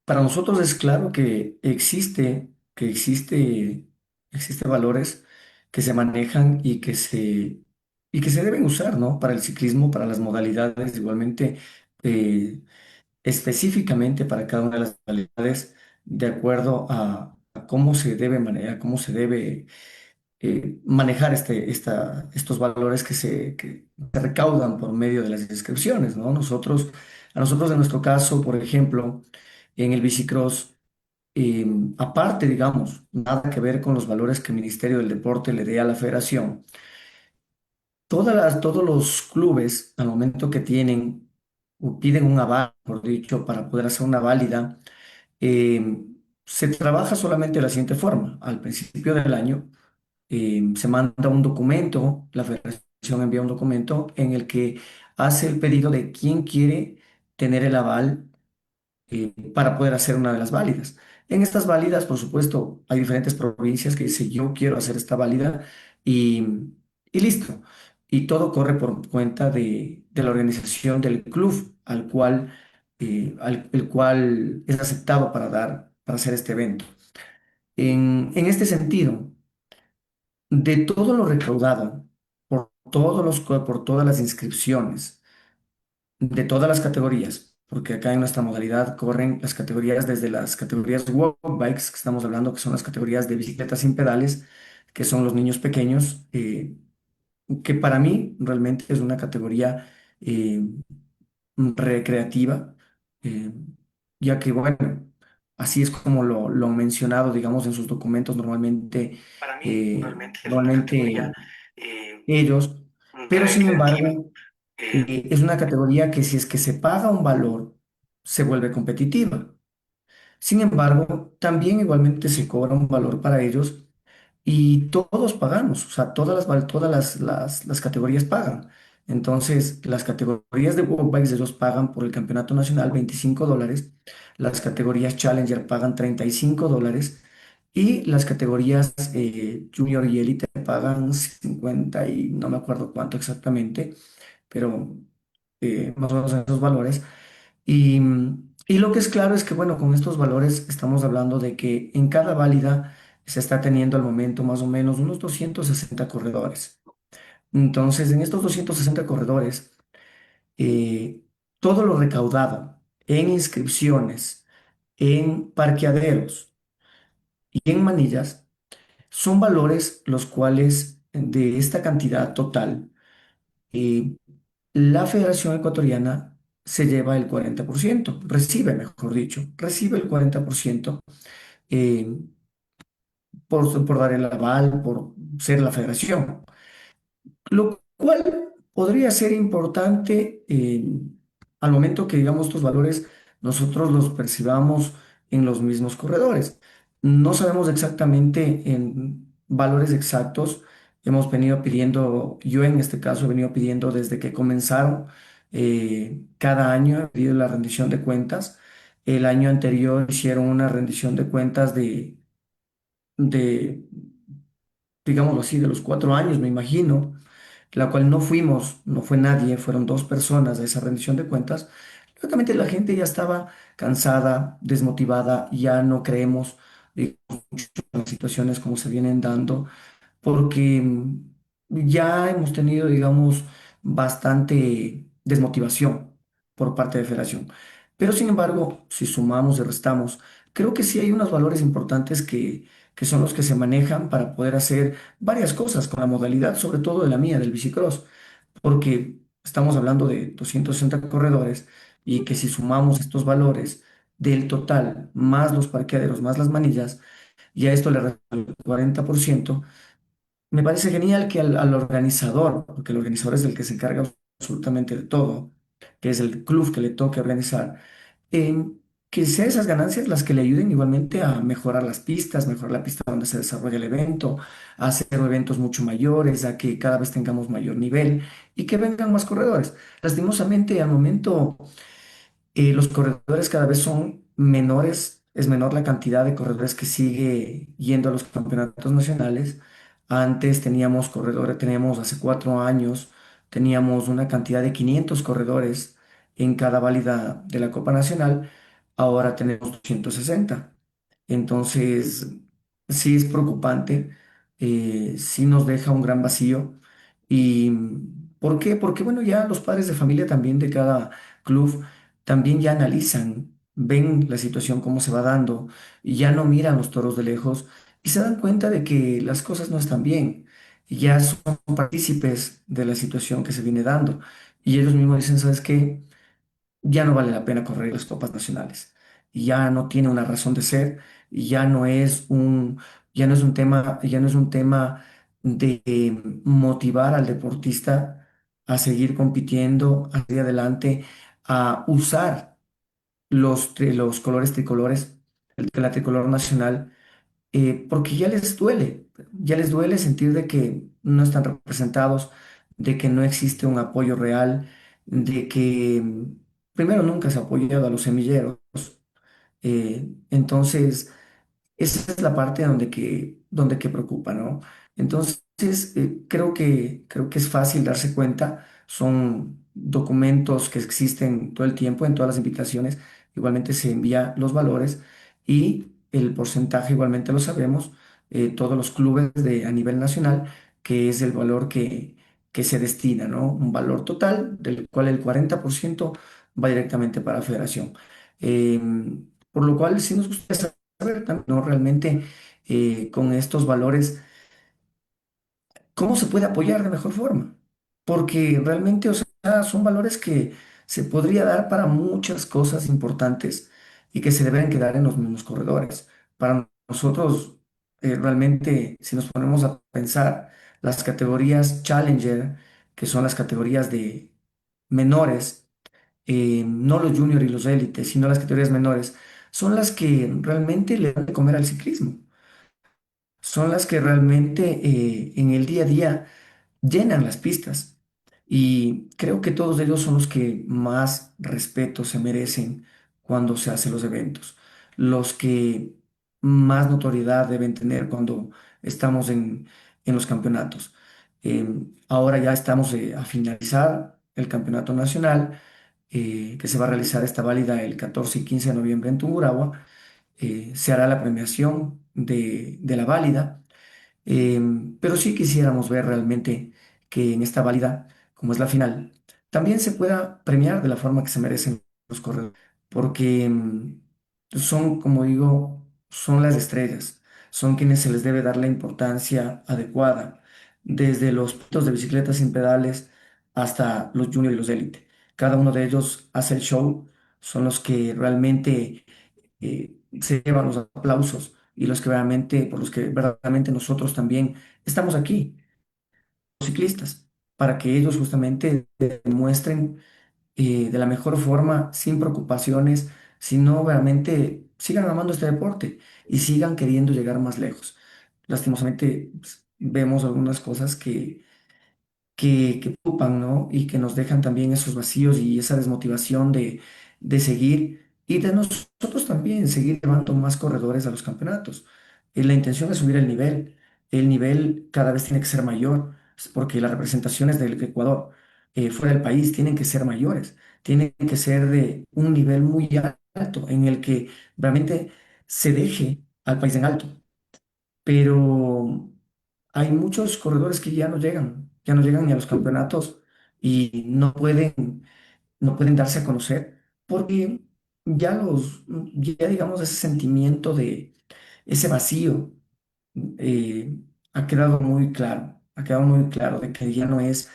para nosotros es claro existe valores que se manejan y que se deben usar, ¿no? Para el ciclismo, para las modalidades, igualmente, eh, específicamente para cada una de las modalidades, de acuerdo a cómo se debe manejar, cómo se debe manejar estos valores que se recaudan por medio de las inscripciones, ¿no? A nosotros en nuestro caso, por ejemplo, en el bicicross, eh, aparte, digamos, nada que ver con los valores que el Ministerio del Deporte le dé a la federación, todos los clubes, al momento que tienen o piden un aval, por dicho, para poder hacer una válida, eh, se trabaja solamente de la siguiente forma. Al principio del año, se manda un documento, la federación envía un documento en el que hace el pedido de quién quiere tener el aval para poder hacer una de las válidas. En estas válidas, por supuesto, hay diferentes provincias que dicen yo quiero hacer esta válida y, y listo. Y todo corre por cuenta de la organización del club el cual es aceptado para hacer este evento. En este sentido, de todo lo recaudado, por todas las inscripciones, de todas las categorías, porque acá en nuestra modalidad corren las categorías desde las categorías Walk Bikes, que estamos hablando que son las categorías de bicicletas sin pedales, que son los niños pequeños, que para mí realmente es una categoría eh, recreativa, eh, ya que, bueno, así es como lo han mencionado, digamos, en sus documentos normalmente, Para mí eh, realmente es una categoría normalmente ellos, pero sin recreativa. embargo, es una categoría que si es que se paga un valor, se vuelve competitiva. Sin embargo, también igualmente se cobra un valor para ellos y todos pagamos, o sea, todas las categorías pagan. Entonces, las categorías de World Bikes ellos pagan por el campeonato nacional $25, las categorías Challenger pagan $35 y las categorías Junior y Elite pagan 50 y no me acuerdo cuánto exactamente, pero más o menos en esos valores. Y, y lo que es claro es que, bueno, con estos valores estamos hablando de que en cada válida se está teniendo al momento más o menos unos 260 corredores. Entonces, en estos 260 corredores, eh, todo lo recaudado en inscripciones, en parqueaderos y en manillas son valores los cuales de esta cantidad total, eh, la Federación Ecuatoriana se lleva el 40%, recibe, mejor dicho, recibe el 40% eh, por dar el aval, por ser la federación. Lo cual podría ser importante al momento que, digamos, estos valores nosotros los percibamos en los mismos corredores. No sabemos exactamente en valores exactos. Hemos venido pidiendo, yo en este caso he venido pidiendo desde que comenzaron, cada año he pedido la rendición de cuentas. El año anterior hicieron una rendición de cuentas de digámoslo así, de los 4 años, me imagino, la cual no fuimos, no fue nadie, fueron dos personas a esa rendición de cuentas. Lógicamente la gente ya estaba cansada, desmotivada, ya no creemos mucho en las situaciones como se vienen dando porque ya hemos tenido, digamos, bastante desmotivación por parte de Federación. Pero sin embargo, si sumamos y restamos, creo que sí hay unos valores importantes que son los que se manejan para poder hacer varias cosas con la modalidad, sobre todo de la mía, del bicicross, porque estamos hablando de 260 corredores y que si sumamos estos valores del total, más los parqueaderos, más las manillas, y a esto le resta el 40%. Me parece genial que al organizador, porque el organizador es el que se encarga absolutamente de todo, que es el club que le toque organizar, em, que sean esas ganancias las que le ayuden igualmente a mejorar las pistas, mejorar la pista donde se desarrolla el evento, a hacer eventos mucho mayores, a que cada vez tengamos mayor nivel y que vengan más corredores. Lastimosamente, al momento los corredores cada vez son menores, es menor la cantidad de corredores que sigue yendo a los campeonatos nacionales Antes teníamos corredores, teníamos hace 4 años, teníamos una cantidad de 500 corredores en cada válida de la Copa Nacional, ahora tenemos 260. Entonces, sí es preocupante, sí nos deja un gran vacío. ¿Y por qué? Porque, bueno, ya los padres de familia también de cada club también ya analizan, ven la situación, cómo se va dando, y ya no miran los toros de lejos y se dan cuenta de que las cosas no están bien. Y ya son partícipes de la situación que se viene dando. Y ellos mismos dicen, ¿sabes qué? Ya no vale la pena correr las copas nacionales. Y ya no tiene una razón de ser, y ya no es un tema de motivar al deportista a seguir compitiendo, a seguir adelante, a usar los colores tricolores, la tricolor nacional, porque ya les duele sentir de que no están representados, de que no existe un apoyo real, de que primero nunca se ha apoyado a los semilleros. Entonces, esa es la parte donde que preocupa, ¿no? Entonces, creo que es fácil darse cuenta. Son documentos que existen todo el tiempo en todas las invitaciones. Igualmente se envía los valores y el porcentaje igualmente lo sabemos, todos los clubes a nivel nacional, que es el valor que se destina, ¿no? Un valor total del cual el 40% va directamente para la federación. Por lo cual, sí nos gusta saber también, ¿no? Realmente, con estos valores, ¿cómo se puede apoyar de mejor forma? Porque realmente, o sea, son valores que se podría dar para muchas cosas importantes y que se deben quedar en los mismos corredores. Para nosotros, realmente, si nos ponemos a pensar, las categorías Challenger, que son las categorías de menores, no los juniors y los élites, sino las categorías menores, son las que realmente le dan de comer al ciclismo. Son las que realmente, en el día a día llenan las pistas. Y creo que todos ellos son los que más respeto se merecen cuando se hacen los eventos, los que más notoriedad deben tener cuando estamos en los campeonatos. Ahora ya estamos, a finalizar el campeonato nacional, que se va a realizar esta válida el 14 y 15 de noviembre en Tungurahua. Se hará la premiación de la válida. Pero sí quisiéramos ver realmente que en esta válida, como es la final, también se pueda premiar de la forma que se merecen los corredores, porque son, como digo, son las estrellas, son quienes se les debe dar la importancia adecuada, desde los pilotos de bicicletas sin pedales hasta los juniors y los élite. Cada uno de ellos hace el show, son los que realmente, se llevan los aplausos y los que realmente, por los que verdaderamente nosotros también estamos aquí, los ciclistas, para que ellos justamente demuestren, de la mejor forma, sin preocupaciones, sino realmente sigan amando este deporte y sigan queriendo llegar más lejos. Lastimosamente, pues, vemos algunas cosas que preocupan, ¿no? Y que nos dejan también esos vacíos y esa desmotivación de seguir y de nosotros también seguir llevando más corredores a los campeonatos. La intención es subir el nivel cada vez tiene que ser mayor, porque las representaciones del Ecuador, fuera del país, tienen que ser mayores, tienen que ser de un nivel muy alto en el que realmente se deje al país en alto, pero hay muchos corredores que ya no llegan ni a los campeonatos y no pueden darse a conocer porque ya digamos, ese sentimiento de ese vacío, eh, ha quedado muy claro de que ya no es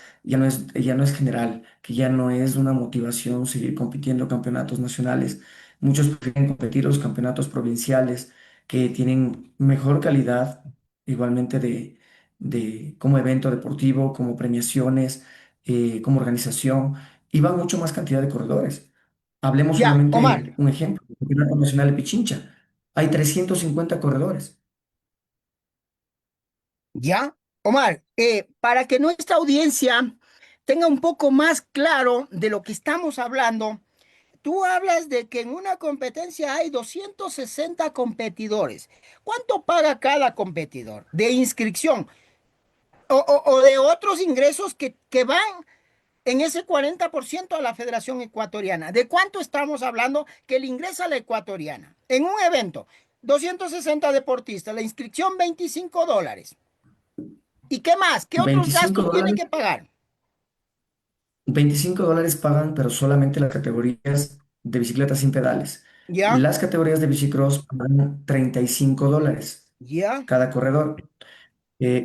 general, que ya no es una motivación seguir compitiendo campeonatos nacionales. Muchos prefieren competir los campeonatos provinciales que tienen mejor calidad, igualmente como evento deportivo, como premiaciones, como organización, y va mucho más cantidad de corredores. Hablemos Ya, solamente Omar, un ejemplo, el Campeonato Nacional de Pichincha. Hay 350 corredores. ya, Omar, para que nuestra audiencia tenga un poco más claro de lo que estamos hablando, tú hablas de que en una competencia hay 260 competidores. ¿Cuánto paga cada competidor de inscripción? o de otros ingresos que van en ese 40% a la Federación Ecuatoriana. ¿De cuánto estamos hablando que le ingresa a la ecuatoriana? En un evento, 260 deportistas, la inscripción $25. ¿Y qué más? ¿Qué otros 25 gastos tiene dólares, que pagar? $25 pagan, pero solamente las categorías de bicicletas sin pedales. ¿Ya? Las categorías de bicicross pagan $35 ¿Ya? cada corredor.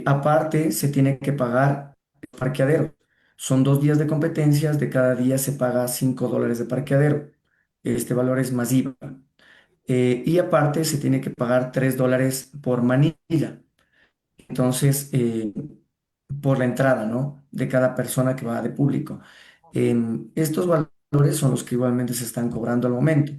Aparte, se tiene que pagar el parqueadero. Son 2 días de competencias, de cada día se paga $5 de parqueadero. Este valor es más IVA. Y aparte, se tiene que pagar $3 por manilla. Entonces, por la entrada, ¿no? De cada persona que va de público. Estos valores son los que igualmente se están cobrando al momento.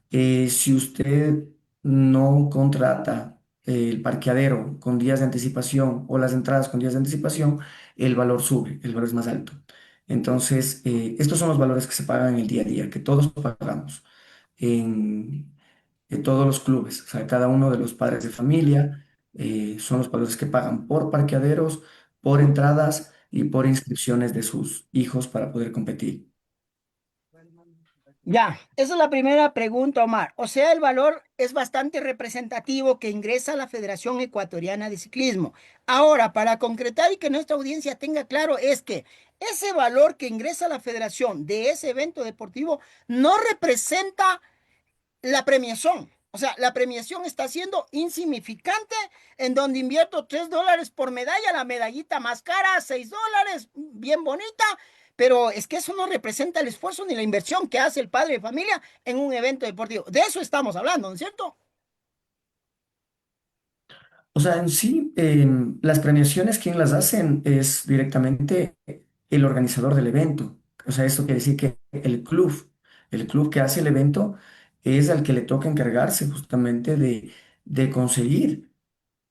Si usted no contrata el parqueadero con días de anticipación o las entradas con días de anticipación, el valor sube, el valor es más alto. Entonces, estos son los valores que se pagan en el día a día, que todos pagamos en todos los clubes. O sea, cada uno de los padres de familia son los valores que pagan por parqueaderos, por entradas y por inscripciones de sus hijos para poder competir. Ya, esa es la primera pregunta, Omar. O sea, el valor es bastante representativo que ingresa a la Federación Ecuatoriana de Ciclismo. Ahora, para concretar y que nuestra audiencia tenga claro, es que ese valor que ingresa a la federación de ese evento deportivo no representa la premiación. O sea, la premiación está siendo insignificante en donde invierto $3 por medalla, la medallita más cara, $6, bien bonita, pero es que eso no representa el esfuerzo ni la inversión que hace el padre de familia en un evento deportivo. De eso estamos hablando, ¿no es cierto? O sea, en sí, las premiaciones, quien las hacen es directamente el organizador del evento. O sea, esto quiere decir que el club que hace el evento es al que le toca encargarse justamente de conseguir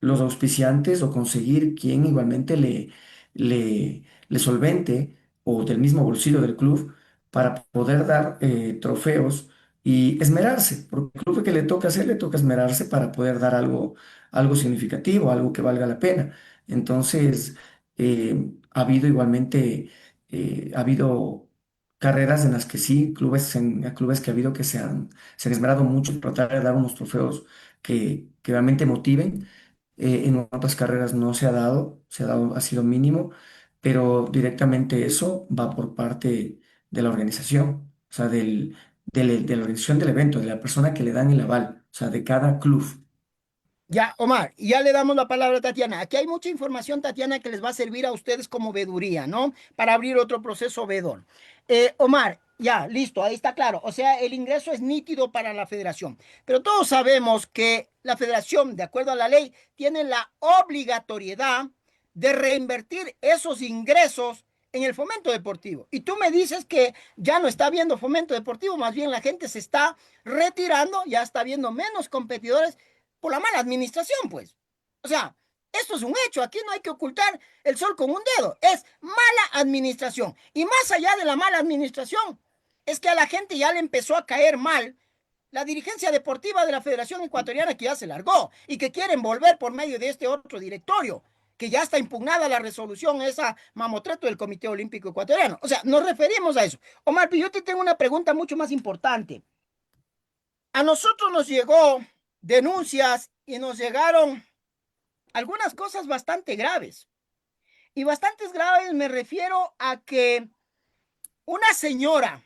los auspiciantes o conseguir quien igualmente le solvente o del mismo bolsillo del club para poder dar trofeos y esmerarse, porque el club que le toca hacer, le toca esmerarse para poder dar algo significativo, algo que valga la pena. Entonces, ha habido igualmente, ha habido carreras en las que sí, clubes que ha habido que se han esmerado mucho en tratar de dar unos trofeos que realmente motiven. En otras carreras no ha sido mínimo, pero directamente eso va por parte de la organización, o sea, de la organización del evento, de la persona que le dan el aval, o sea, de cada club. Ya, Omar, y ya le damos la palabra a Tatiana. Aquí hay mucha información, Tatiana, que les va a servir a ustedes como veduría, ¿no? Para abrir otro proceso vedor. Omar, ya, listo, ahí está claro. O sea, el ingreso es nítido para la federación. Pero todos sabemos que la federación, de acuerdo a la ley, tiene la obligatoriedad de reinvertir esos ingresos en el fomento deportivo. Y tú me dices que ya no está habiendo fomento deportivo, más bien la gente se está retirando, ya está habiendo menos competidores por la mala administración, pues. O sea, esto es un hecho, aquí no hay que ocultar el sol con un dedo, es mala administración. Y más allá de la mala administración, es que a la gente ya le empezó a caer mal la dirigencia deportiva de la Federación Ecuatoriana que ya se largó y que quieren volver por medio de este otro directorio, que ya está impugnada la resolución, esa mamotreto del Comité Olímpico Ecuatoriano. O sea, nos referimos a eso. Omar, yo te tengo una pregunta mucho más importante. A nosotros nos llegó denuncias y nos llegaron algunas cosas bastante graves. Y bastantes graves me refiero a que una señora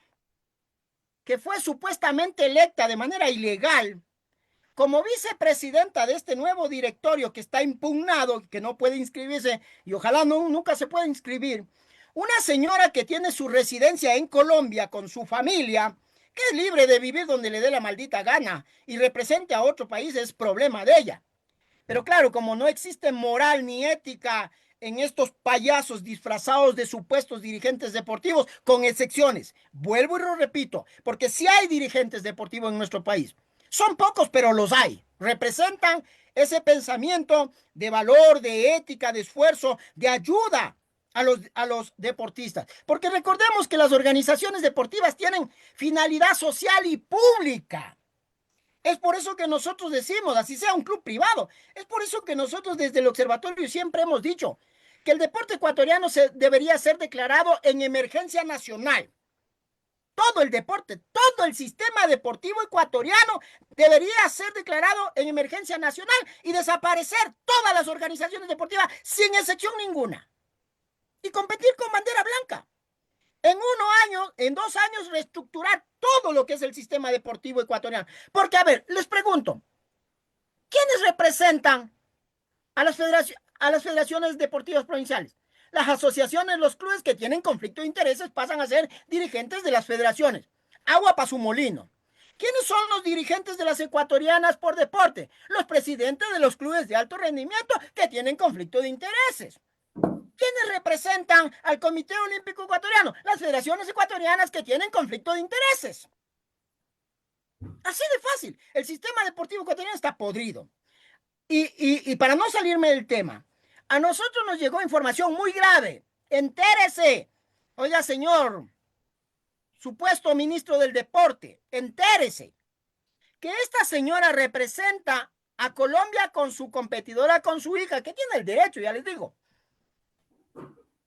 que fue supuestamente electa de manera ilegal como vicepresidenta de este nuevo directorio que está impugnado, que no puede inscribirse y ojalá nunca se pueda inscribir, una señora que tiene su residencia en Colombia con su familia, que es libre de vivir donde le dé la maldita gana y represente a otro país, es problema de ella. Pero claro, como no existe moral ni ética en estos payasos disfrazados de supuestos dirigentes deportivos, con excepciones, vuelvo y lo repito, porque sí hay dirigentes deportivos en nuestro país. Son pocos, pero los hay. Representan ese pensamiento de valor, de ética, de esfuerzo, de ayuda a los deportistas. Porque recordemos que las organizaciones deportivas tienen finalidad social y pública. Es por eso que nosotros decimos, así sea un club privado, es por eso que nosotros desde el observatorio siempre hemos dicho que el deporte ecuatoriano debería ser declarado en emergencia nacional. Todo el deporte, todo el sistema deportivo ecuatoriano debería ser declarado en emergencia nacional y desaparecer todas las organizaciones deportivas sin excepción ninguna. Y competir con bandera blanca. En 2 años, reestructurar todo lo que es el sistema deportivo ecuatoriano. Porque, a ver, les pregunto, ¿quiénes representan a las federaciones deportivas provinciales? Las asociaciones, los clubes que tienen conflicto de intereses pasan a ser dirigentes de las federaciones. Agua para su molino. ¿Quiénes son los dirigentes de las ecuatorianas por deporte? Los presidentes de los clubes de alto rendimiento que tienen conflicto de intereses. ¿Quiénes representan al Comité Olímpico Ecuatoriano? Las federaciones ecuatorianas que tienen conflicto de intereses. Así de fácil. El sistema deportivo ecuatoriano está podrido. Y para no salirme del tema, a nosotros nos llegó información muy grave. Entérese. Oiga, señor, supuesto ministro del deporte, entérese que esta señora representa a Colombia con su competidora, con su hija, que tiene el derecho, ya les digo.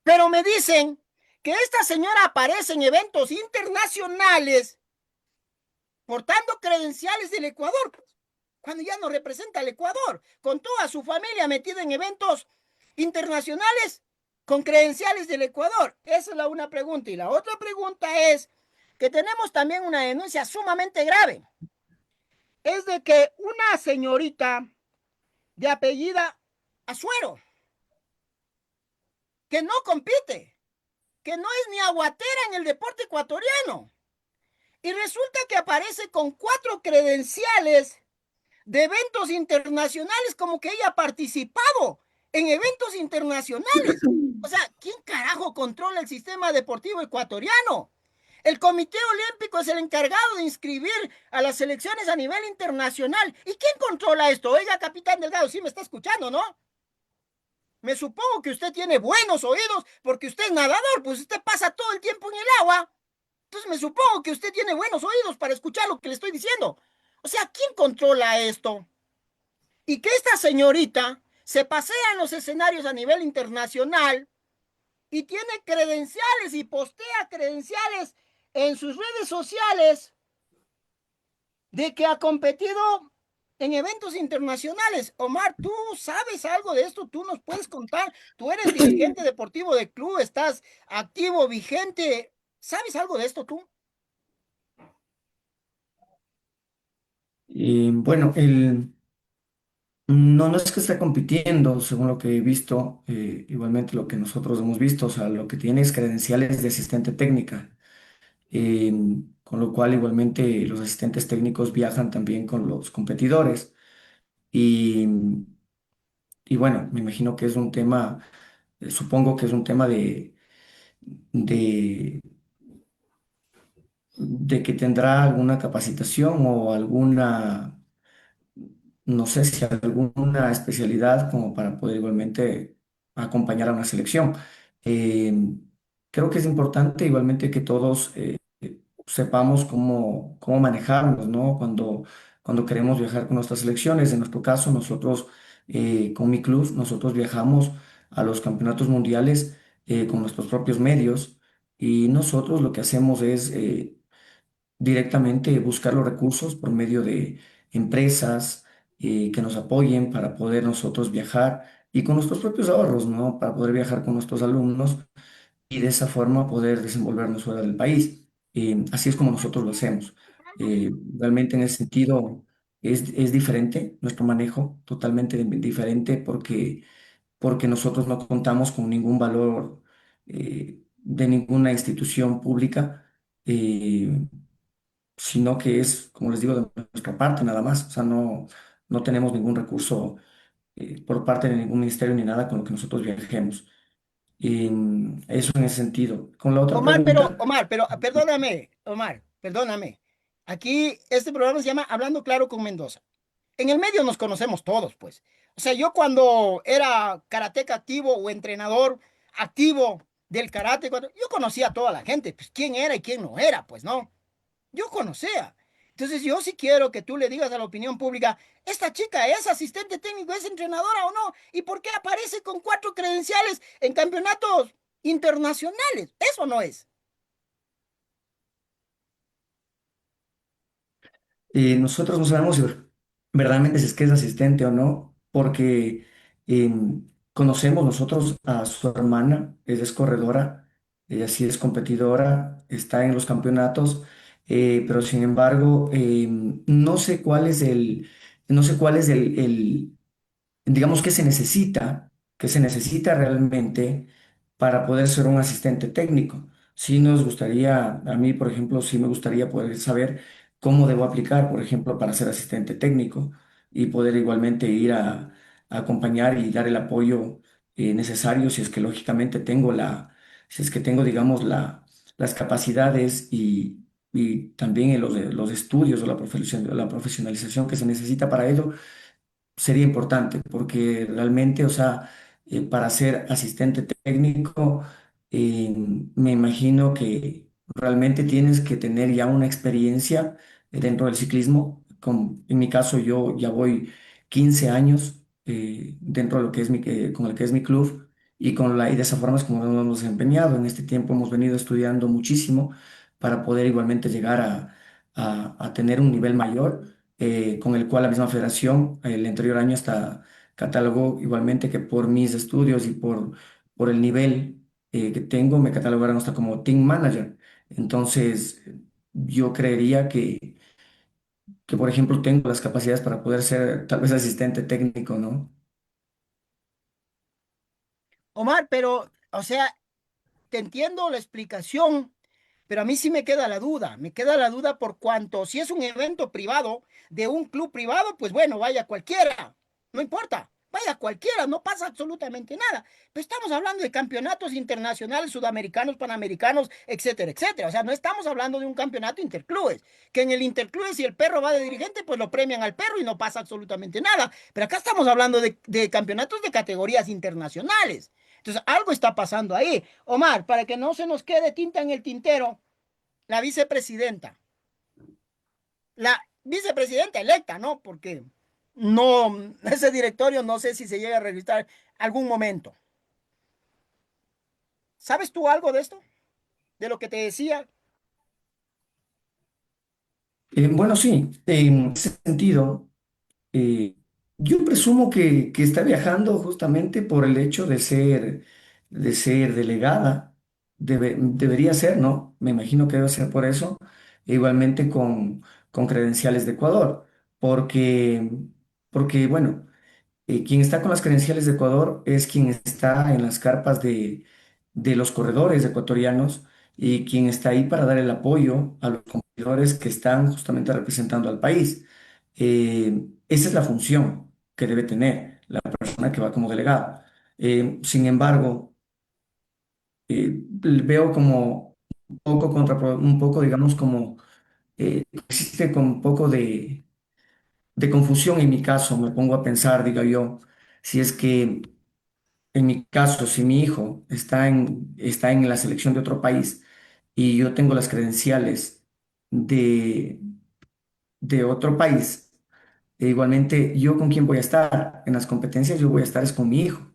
Pero me dicen que esta señora aparece en eventos internacionales portando credenciales del Ecuador, cuando ya no representa al Ecuador, con toda su familia metida en eventos internacionales con credenciales del Ecuador. Esa es una pregunta. Y la otra pregunta es que tenemos también una denuncia sumamente grave. Es de que una señorita de apellida Azuero, que no compite, que no es ni aguatera en el deporte ecuatoriano, y resulta que aparece con 4 credenciales de eventos internacionales, como que ella ha participado en eventos internacionales. O sea, ¿quién carajo controla el sistema deportivo ecuatoriano? El Comité Olímpico es el encargado de inscribir a las selecciones a nivel internacional. ¿Y quién controla esto? Oiga, capitán Delgado, sí me está escuchando, ¿no? Me supongo que usted tiene buenos oídos porque usted es nadador, pues usted pasa todo el tiempo en el agua. Entonces me supongo que usted tiene buenos oídos para escuchar lo que le estoy diciendo. O sea, ¿quién controla esto? Y que esta señorita se pasea en los escenarios a nivel internacional y tiene credenciales y postea credenciales en sus redes sociales de que ha competido en eventos internacionales. Omar, ¿tú sabes algo de esto? ¿Tú nos puedes contar? Tú eres dirigente deportivo del club, estás activo, vigente. ¿Sabes algo de esto tú? Y bueno, no es que esté compitiendo, según lo que he visto, igualmente lo que nosotros hemos visto, o sea, lo que tiene es credenciales de asistente técnica, eh, con lo cual igualmente los asistentes técnicos viajan también con los competidores. Y, y bueno, me imagino que es un tema, supongo que es un tema de, de que tendrá alguna capacitación o alguna, no sé si alguna especialidad como para poder igualmente acompañar a una selección. Eh, Creo que es importante igualmente que todos sepamos cómo manejarnos, ¿no? Cuando queremos viajar con nuestras selecciones. En nuestro caso, nosotros con mi club, nosotros viajamos a los campeonatos mundiales con nuestros propios medios y nosotros lo que hacemos es directamente buscar los recursos por medio de empresas que nos apoyen para poder nosotros viajar y con nuestros propios ahorros, ¿no? Para poder viajar con nuestros alumnos y de esa forma poder desenvolvernos fuera del país. Así es como nosotros lo hacemos. Realmente en ese sentido es diferente nuestro manejo, totalmente diferente porque nosotros no contamos con ningún valor de ninguna institución pública. Sino que es, como les digo, de nuestra parte nada más. O sea, no tenemos ningún recurso por parte de ningún ministerio ni nada con lo que nosotros viajemos. Y eso en ese sentido. Con la otra pregunta, Omar, pero perdóname, Omar, perdóname. Aquí este programa se llama Hablando Claro con Mendoza. En el medio nos conocemos todos, pues. O sea, yo cuando era karateca activo o entrenador activo del karate, yo conocía a toda la gente, pues quién era y quién no era, pues no. Yo conocía. Entonces yo sí quiero que tú le digas a la opinión pública, ¿esta chica es asistente técnico, es entrenadora o no? ¿Y por qué aparece con 4 credenciales en campeonatos internacionales? Eso no es. Nosotros no sabemos si verdaderamente si es que es asistente o no, porque conocemos nosotros a su hermana, ella es corredora, ella sí es competidora, está en los campeonatos, pero sin embargo, no sé cuál es digamos, qué se necesita realmente para poder ser un asistente técnico. Sí nos gustaría, a mí, por ejemplo, sí me gustaría poder saber cómo debo aplicar, por ejemplo, para ser asistente técnico y poder igualmente ir a acompañar y dar el apoyo necesario si es que lógicamente tengo si es que tengo, digamos, las capacidades y también los estudios o la profesionalización que se necesita para ello sería importante porque realmente, o sea, para ser asistente técnico, me imagino que realmente tienes que tener ya una experiencia dentro del ciclismo. En mi caso, yo ya voy 15 años dentro de lo que es con el que es mi club y de esa forma es como nos hemos desempeñado. En este tiempo hemos venido estudiando muchísimo para poder igualmente llegar a tener un nivel mayor con el cual la misma federación el anterior año hasta catalogó igualmente que por mis estudios y por el nivel que tengo, me catalogaron hasta como team manager. Entonces, yo creería por ejemplo, tengo las capacidades para poder ser tal vez asistente técnico, ¿no? Omar, pero, o sea, te entiendo la explicación, pero a mí sí me queda la duda por cuanto si es un evento privado de un club privado, pues bueno, vaya cualquiera, no importa, vaya cualquiera, no pasa absolutamente nada. Pero estamos hablando de campeonatos internacionales, sudamericanos, panamericanos, etcétera, etcétera. O sea, no estamos hablando de un campeonato interclubes, que en el interclubes si el perro va de dirigente, pues lo premian al perro y no pasa absolutamente nada. Pero acá estamos hablando de campeonatos de categorías internacionales. Entonces, algo está pasando ahí. Omar, para que no se nos quede tinta en el tintero, la vicepresidenta, la vicepresidenta electa, ¿no? Porque no, ese directorio no sé si se llega a registrar algún momento. ¿Sabes tú algo de esto? De lo que te decía. Bueno, sí, en ese sentido. Eh, yo presumo que está viajando justamente por el hecho de ser delegada. Debería ser, ¿no? Me imagino que debe ser por eso. E igualmente con credenciales de Ecuador. Porque, porque bueno, quien está con las credenciales de Ecuador es quien está en las carpas de los corredores ecuatorianos y quien está ahí para dar el apoyo a los competidores que están justamente representando al país. Esa es la función que debe tener la persona que va como delegado. Sin embargo, veo como un poco, digamos, como existe como un poco de confusión en mi caso. Me pongo a pensar, digo yo, si es que en mi caso, si mi hijo está en la selección de otro país y yo tengo las credenciales de, de otro país, igualmente yo con quién voy a estar en las competencias, yo voy a estar es con mi hijo.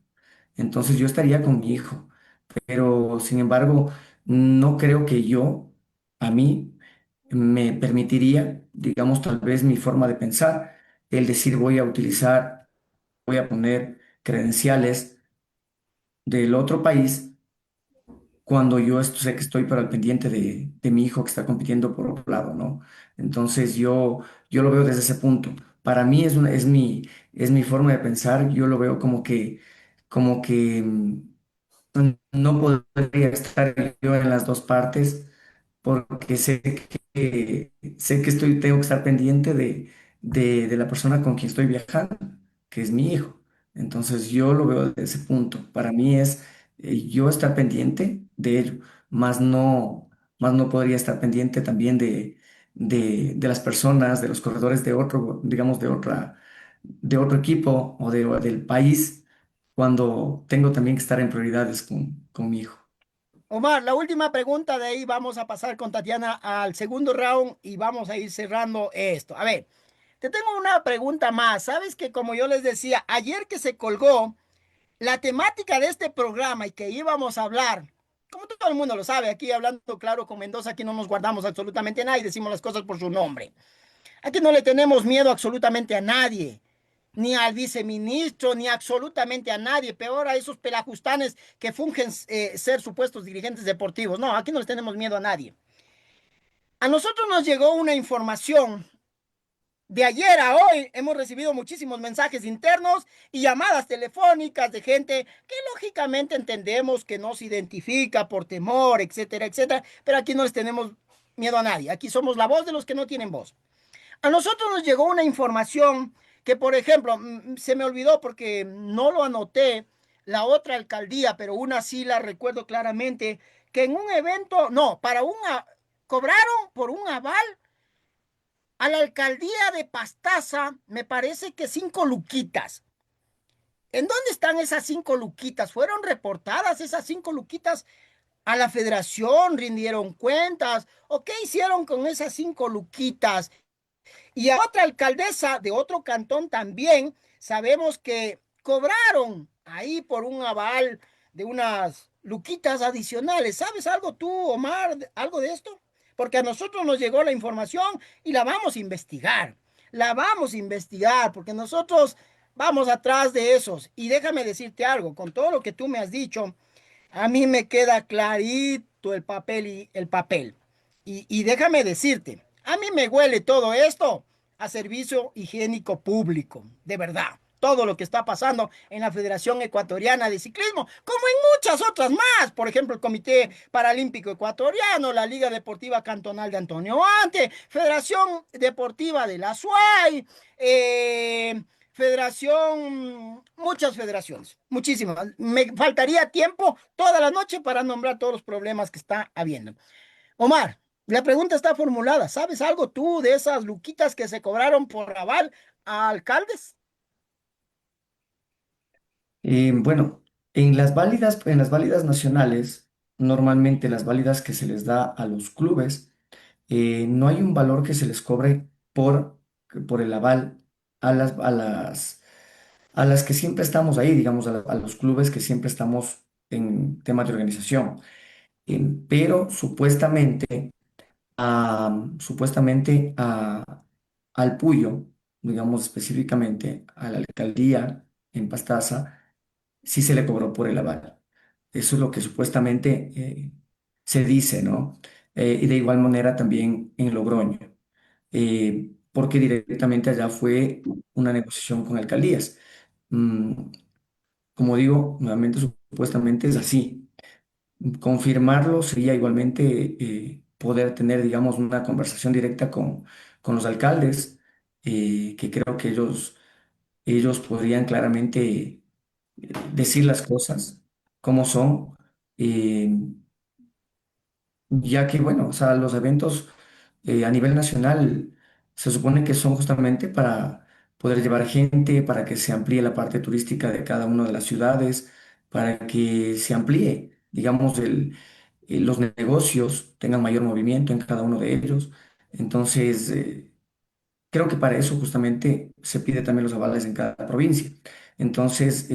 Entonces yo estaría con mi hijo, pero sin embargo, no creo que a mí, me permitiría, digamos, tal vez mi forma de pensar, el decir voy a poner credenciales del otro país cuando sé que estoy para el pendiente de mi hijo que está compitiendo por otro lado, ¿no? Entonces yo lo veo desde ese punto. Para mí es mi forma de pensar, yo lo veo como que no podría estar yo en las dos partes porque sé que tengo que estar pendiente de la persona con quien estoy viajando, que es mi hijo. Entonces yo lo veo desde ese punto. Para mí es yo estar pendiente de ello, más no podría estar pendiente también de las personas, de los corredores de otro, digamos, de otro equipo o del país, cuando tengo también que estar en prioridades con mi hijo. Omar, la última pregunta de ahí vamos a pasar con Tatiana al segundo round y vamos a ir cerrando esto. A ver, te tengo una pregunta más. Sabes que como yo les decía, ayer que se colgó la temática de este programa y que íbamos a hablar, como todo el mundo lo sabe, aquí hablando claro con Mendoza, aquí no nos guardamos absolutamente nada y decimos las cosas por su nombre. Aquí no le tenemos miedo absolutamente a nadie, ni al viceministro, ni absolutamente a nadie, peor a esos pelajustanes que fungen ser supuestos dirigentes deportivos. No, aquí no les tenemos miedo a nadie. A nosotros nos llegó una información de ayer a hoy. Hemos recibido muchísimos mensajes internos y llamadas telefónicas de gente que lógicamente entendemos que no se identifica por temor, etcétera, etcétera, pero aquí no les tenemos miedo a nadie. Aquí somos la voz de los que no tienen voz. A nosotros nos llegó una información que, por ejemplo, se me olvidó porque no lo anoté, la otra alcaldía, pero una sí la recuerdo claramente, que en un evento, no, cobraron por un aval a la alcaldía de Pastaza, me parece que 5 luquitas. ¿En dónde están esas 5 luquitas? ¿Fueron reportadas esas 5 luquitas a la federación? ¿Rindieron cuentas? ¿O qué hicieron con esas 5 luquitas? Y a otra alcaldesa de otro cantón también sabemos que cobraron ahí por un aval de unas luquitas adicionales. ¿Sabes algo tú, Omar, algo de esto? Porque a nosotros nos llegó la información y la vamos a investigar. La vamos a investigar porque nosotros vamos atrás de esos. Y déjame decirte algo, con todo lo que tú me has dicho, a mí me queda clarito el papel y el papel. Y déjame decirte, a mí me huele todo esto a servicio higiénico público, de verdad. Todo lo que está pasando en la Federación Ecuatoriana de Ciclismo, como en muchas otras más, por ejemplo, el Comité Paralímpico Ecuatoriano, la Liga Deportiva Cantonal de Antonio Ante, Federación Deportiva de la SUAY, federación, muchas federaciones, muchísimas. Me faltaría tiempo toda la noche para nombrar todos los problemas que está habiendo. Omar, la pregunta está formulada. ¿Sabes algo tú de esas luquitas que se cobraron por aval a alcaldes? Bueno, en las válidas nacionales, normalmente las válidas que se les da a los clubes, no hay un valor que se les cobre por el aval a las que siempre estamos ahí, digamos, a los clubes que siempre estamos en temas de organización. Pero al Puyo, digamos específicamente a la alcaldía en Pastaza, sí se le cobró por el aval. Eso es lo que supuestamente se dice, ¿no? Y de igual manera también en Logroño, porque directamente allá fue una negociación con alcaldías. Mm, Como digo, nuevamente supuestamente es así. Confirmarlo sería igualmente poder tener, digamos, una conversación directa con los alcaldes, que creo que ellos podrían claramente decir las cosas como son, eh, ya que, bueno, o sea, los eventos a nivel nacional se supone que son justamente para poder llevar gente, para que se amplíe la parte turística de cada una de las ciudades, para que se amplíe, digamos, los negocios tengan mayor movimiento en cada uno de ellos. Entonces, creo que para eso justamente se pide también los avales en cada provincia. Entonces,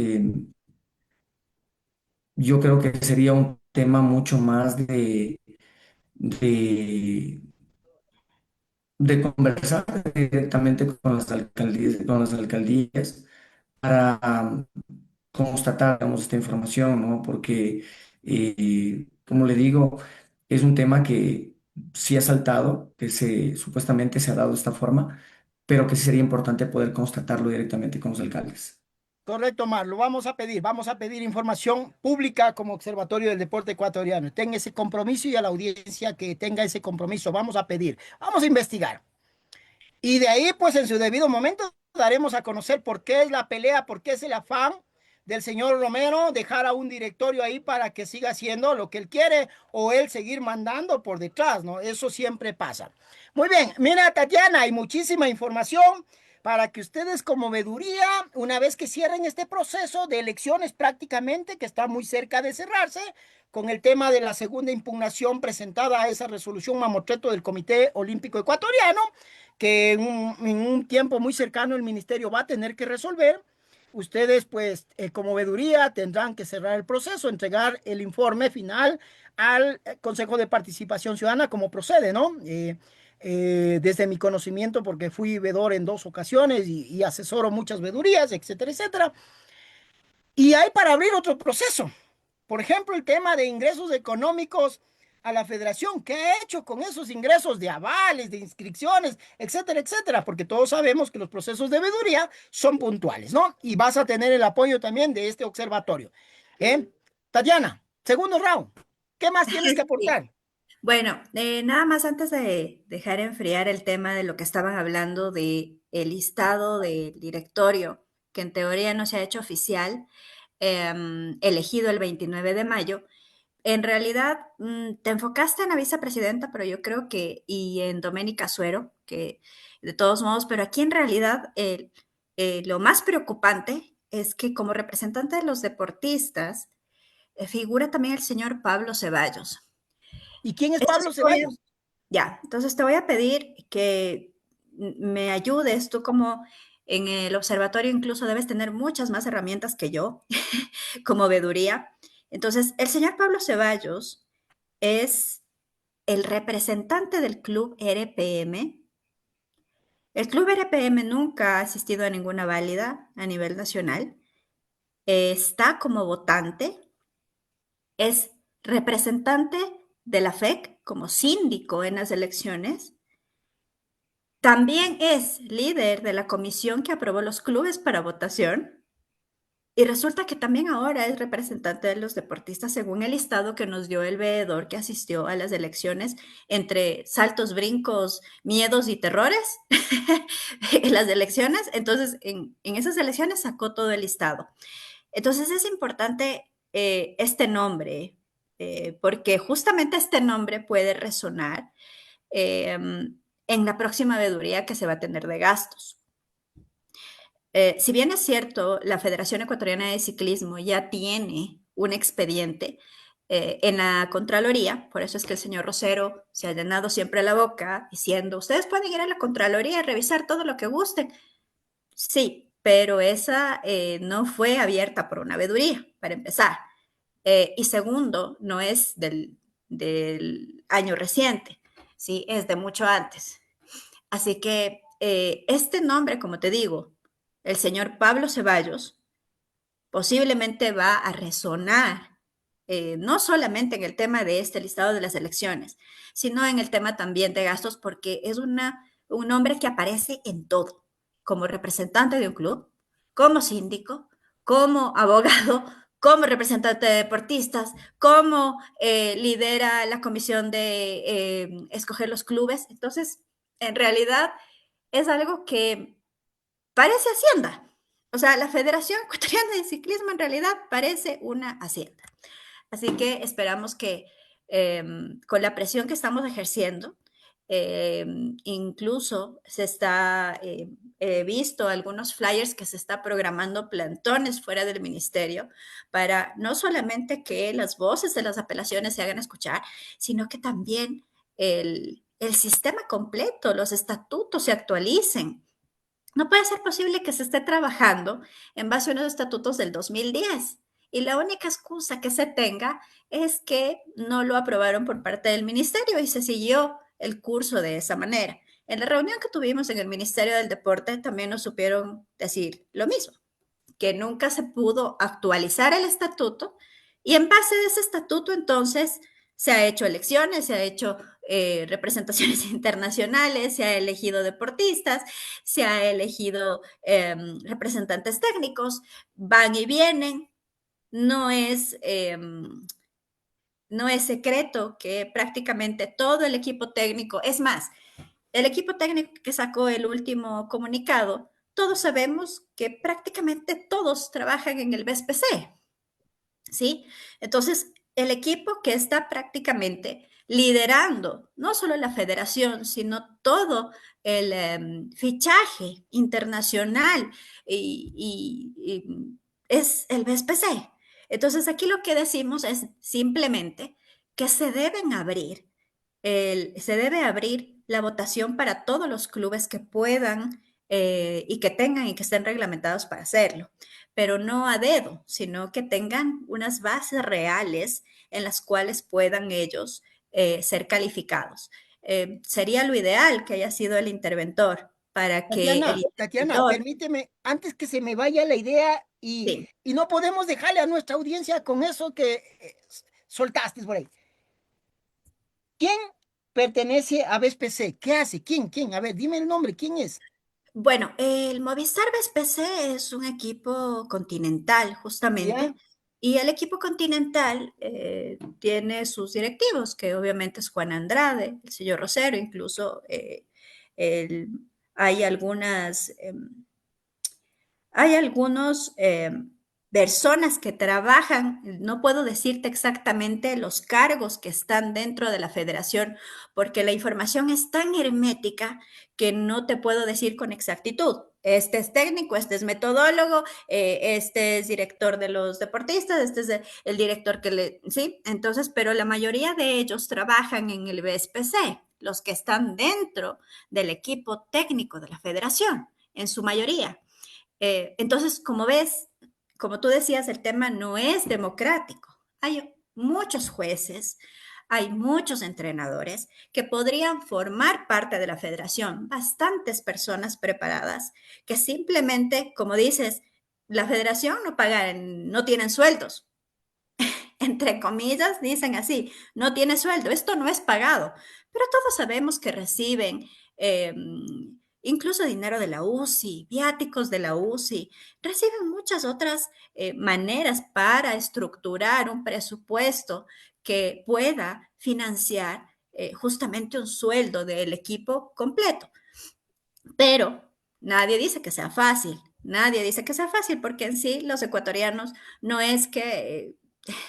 yo creo que sería un tema mucho más de, de conversar directamente con las alcaldías para constatar, digamos, esta información, ¿no? Porque, como le digo, es un tema que sí ha saltado, que supuestamente se ha dado de esta forma, pero que sí sería importante poder constatarlo directamente con los alcaldes. Correcto, Omar, lo vamos a pedir información pública como Observatorio del Deporte Ecuatoriano. Tenga ese compromiso y a la audiencia que tenga ese compromiso, vamos a pedir, vamos a investigar. Y de ahí, pues en su debido momento, daremos a conocer por qué es la pelea, por qué es el afán del señor Romero dejar a un directorio ahí para que siga haciendo lo que él quiere o él seguir mandando por detrás, ¿no? Eso siempre pasa. Muy bien, mira, Tatiana, hay muchísima información. para que ustedes como veeduría, una vez que cierren este proceso de elecciones prácticamente, que está muy cerca de cerrarse, con el tema de la segunda impugnación presentada a esa resolución mamotreto del Comité Olímpico Ecuatoriano, que en un tiempo muy cercano el ministerio va a tener que resolver. Ustedes, pues, como veeduría, tendrán que cerrar el proceso, entregar el informe final al Consejo de Participación Ciudadana, como procede, ¿no? Desde mi conocimiento, porque fui veedor en 2 ocasiones y asesoro muchas veedurías, etcétera, etcétera. Y hay para abrir otro proceso. Por ejemplo, el tema de ingresos económicos a la federación. ¿Qué ha hecho con esos ingresos de avales, de inscripciones, etcétera, etcétera? Porque todos sabemos que los procesos de veeduría son puntuales, ¿no? Y vas a tener el apoyo también de este observatorio. ¿Eh? Tatiana, segundo round. ¿Qué más tienes que Sí. aportar? Bueno, nada más antes de dejar enfriar el tema de lo que estaban hablando de el listado del directorio, que en teoría no se ha hecho oficial, elegido el 29 de mayo. En realidad, te enfocaste en la vicepresidenta, pero yo creo que, y en Doménica Suero, que de todos modos, pero aquí en realidad lo más preocupante es que como representante de los deportistas figura también el señor Pablo Ceballos. ¿Y quién es Entonces, Pablo Ceballos? ya, entonces te voy a pedir que me ayudes, tú como en el observatorio incluso debes tener muchas más herramientas que yo como veeduría. Entonces, el señor Pablo Ceballos es el representante del club RPM. El club RPM nunca ha asistido a ninguna válida a nivel nacional. Está como votante, es representante de la FEC como síndico en las elecciones. También es líder de la comisión que aprobó los clubes para votación. Y resulta que también ahora es representante de los deportistas según el listado que nos dio el veedor que asistió a las elecciones entre saltos, brincos, miedos y terrores en las elecciones. Entonces, en esas elecciones sacó todo el listado. Entonces, es importante este nombre, porque justamente este nombre puede resonar en la próxima veeduría que se va a tener de gastos. Si bien es cierto, la Federación Ecuatoriana de Ciclismo ya tiene un expediente en la Contraloría, por eso es que el señor Rosero se ha llenado siempre la boca diciendo, ustedes pueden ir a la Contraloría y revisar todo lo que gusten. Sí, pero esa no fue abierta por una veeduría, para empezar. Y segundo, no es del año reciente, ¿sí? Es de mucho antes. Así que este nombre, como te digo, el señor Pablo Ceballos, posiblemente va a resonar no solamente en el tema de este listado de las elecciones, sino en el tema también de gastos, porque es un nombre que aparece en todo, como representante de un club, como síndico, como abogado, como representante de deportistas, como lidera la comisión de escoger los clubes. Entonces, en realidad es algo que parece Hacienda. O sea, la Federación Ecuatoriana de Ciclismo en realidad parece una hacienda. Así que esperamos que con la presión que estamos ejerciendo, incluso se está, he visto algunos flyers que se está programando plantones fuera del ministerio para no solamente que las voces de las apelaciones se hagan escuchar, sino que también el sistema completo, los estatutos se actualicen. No puede ser posible que se esté trabajando en base a unos estatutos del 2010 y la única excusa que se tenga es que no lo aprobaron por parte del ministerio y se siguió el curso de esa manera. En la reunión que tuvimos en el Ministerio del Deporte también nos supieron decir lo mismo, que nunca se pudo actualizar el estatuto y en base de ese estatuto entonces se ha hecho elecciones, se ha hecho representaciones internacionales, se ha elegido deportistas, se ha elegido representantes técnicos, van y vienen, no es, no es secreto que prácticamente todo el equipo técnico, es más, el equipo técnico que sacó el último comunicado, todos sabemos que prácticamente todos trabajan en el BSPC, ¿sí? Entonces, el equipo que está prácticamente liderando no solo la federación, sino todo el fichaje internacional y es el BSPC. Entonces aquí lo que decimos es simplemente que se debe abrir la votación para todos los clubes que puedan y que tengan y que estén reglamentados para hacerlo, pero no a dedo, sino que tengan unas bases reales en las cuales puedan ellos ser calificados. Sería lo ideal que haya sido el interventor para que el Tatiana, interventor, permíteme, antes que se me vaya la idea sí. y no podemos dejarle a nuestra audiencia con eso que soltaste por ahí. ¿Quién pertenece a BSPC? ¿Qué hace? ¿Quién? A ver, dime el nombre, ¿quién es? Bueno, el Movistar BSPC es un equipo continental, justamente, ¿Ya? y el equipo continental tiene sus directivos, que obviamente es Juan Andrade, el señor Rosero, incluso el- hay hay algunos personas que trabajan, no puedo decirte exactamente los cargos que están dentro de la federación, porque la información es tan hermética que no te puedo decir con exactitud. Este es técnico, este es metodólogo, este es director de los deportistas, este es el director que le, sí, entonces, pero la mayoría de ellos trabajan en el BSPC, los que están dentro del equipo técnico de la federación, en su mayoría. Entonces, como ves, como tú decías, el tema no es democrático. Hay muchos jueces, hay muchos entrenadores que podrían formar parte de la federación, bastantes personas preparadas que simplemente, como dices, la federación no paga, no tienen sueldos, entre comillas, dicen así, no tiene sueldo, esto no es pagado, pero todos sabemos que reciben eh, incluso dinero de la UCI, viáticos de la UCI, reciben muchas otras maneras para estructurar un presupuesto que pueda financiar justamente un sueldo del equipo completo. Pero nadie dice que sea fácil, nadie dice que sea fácil porque en sí los ecuatorianos no es que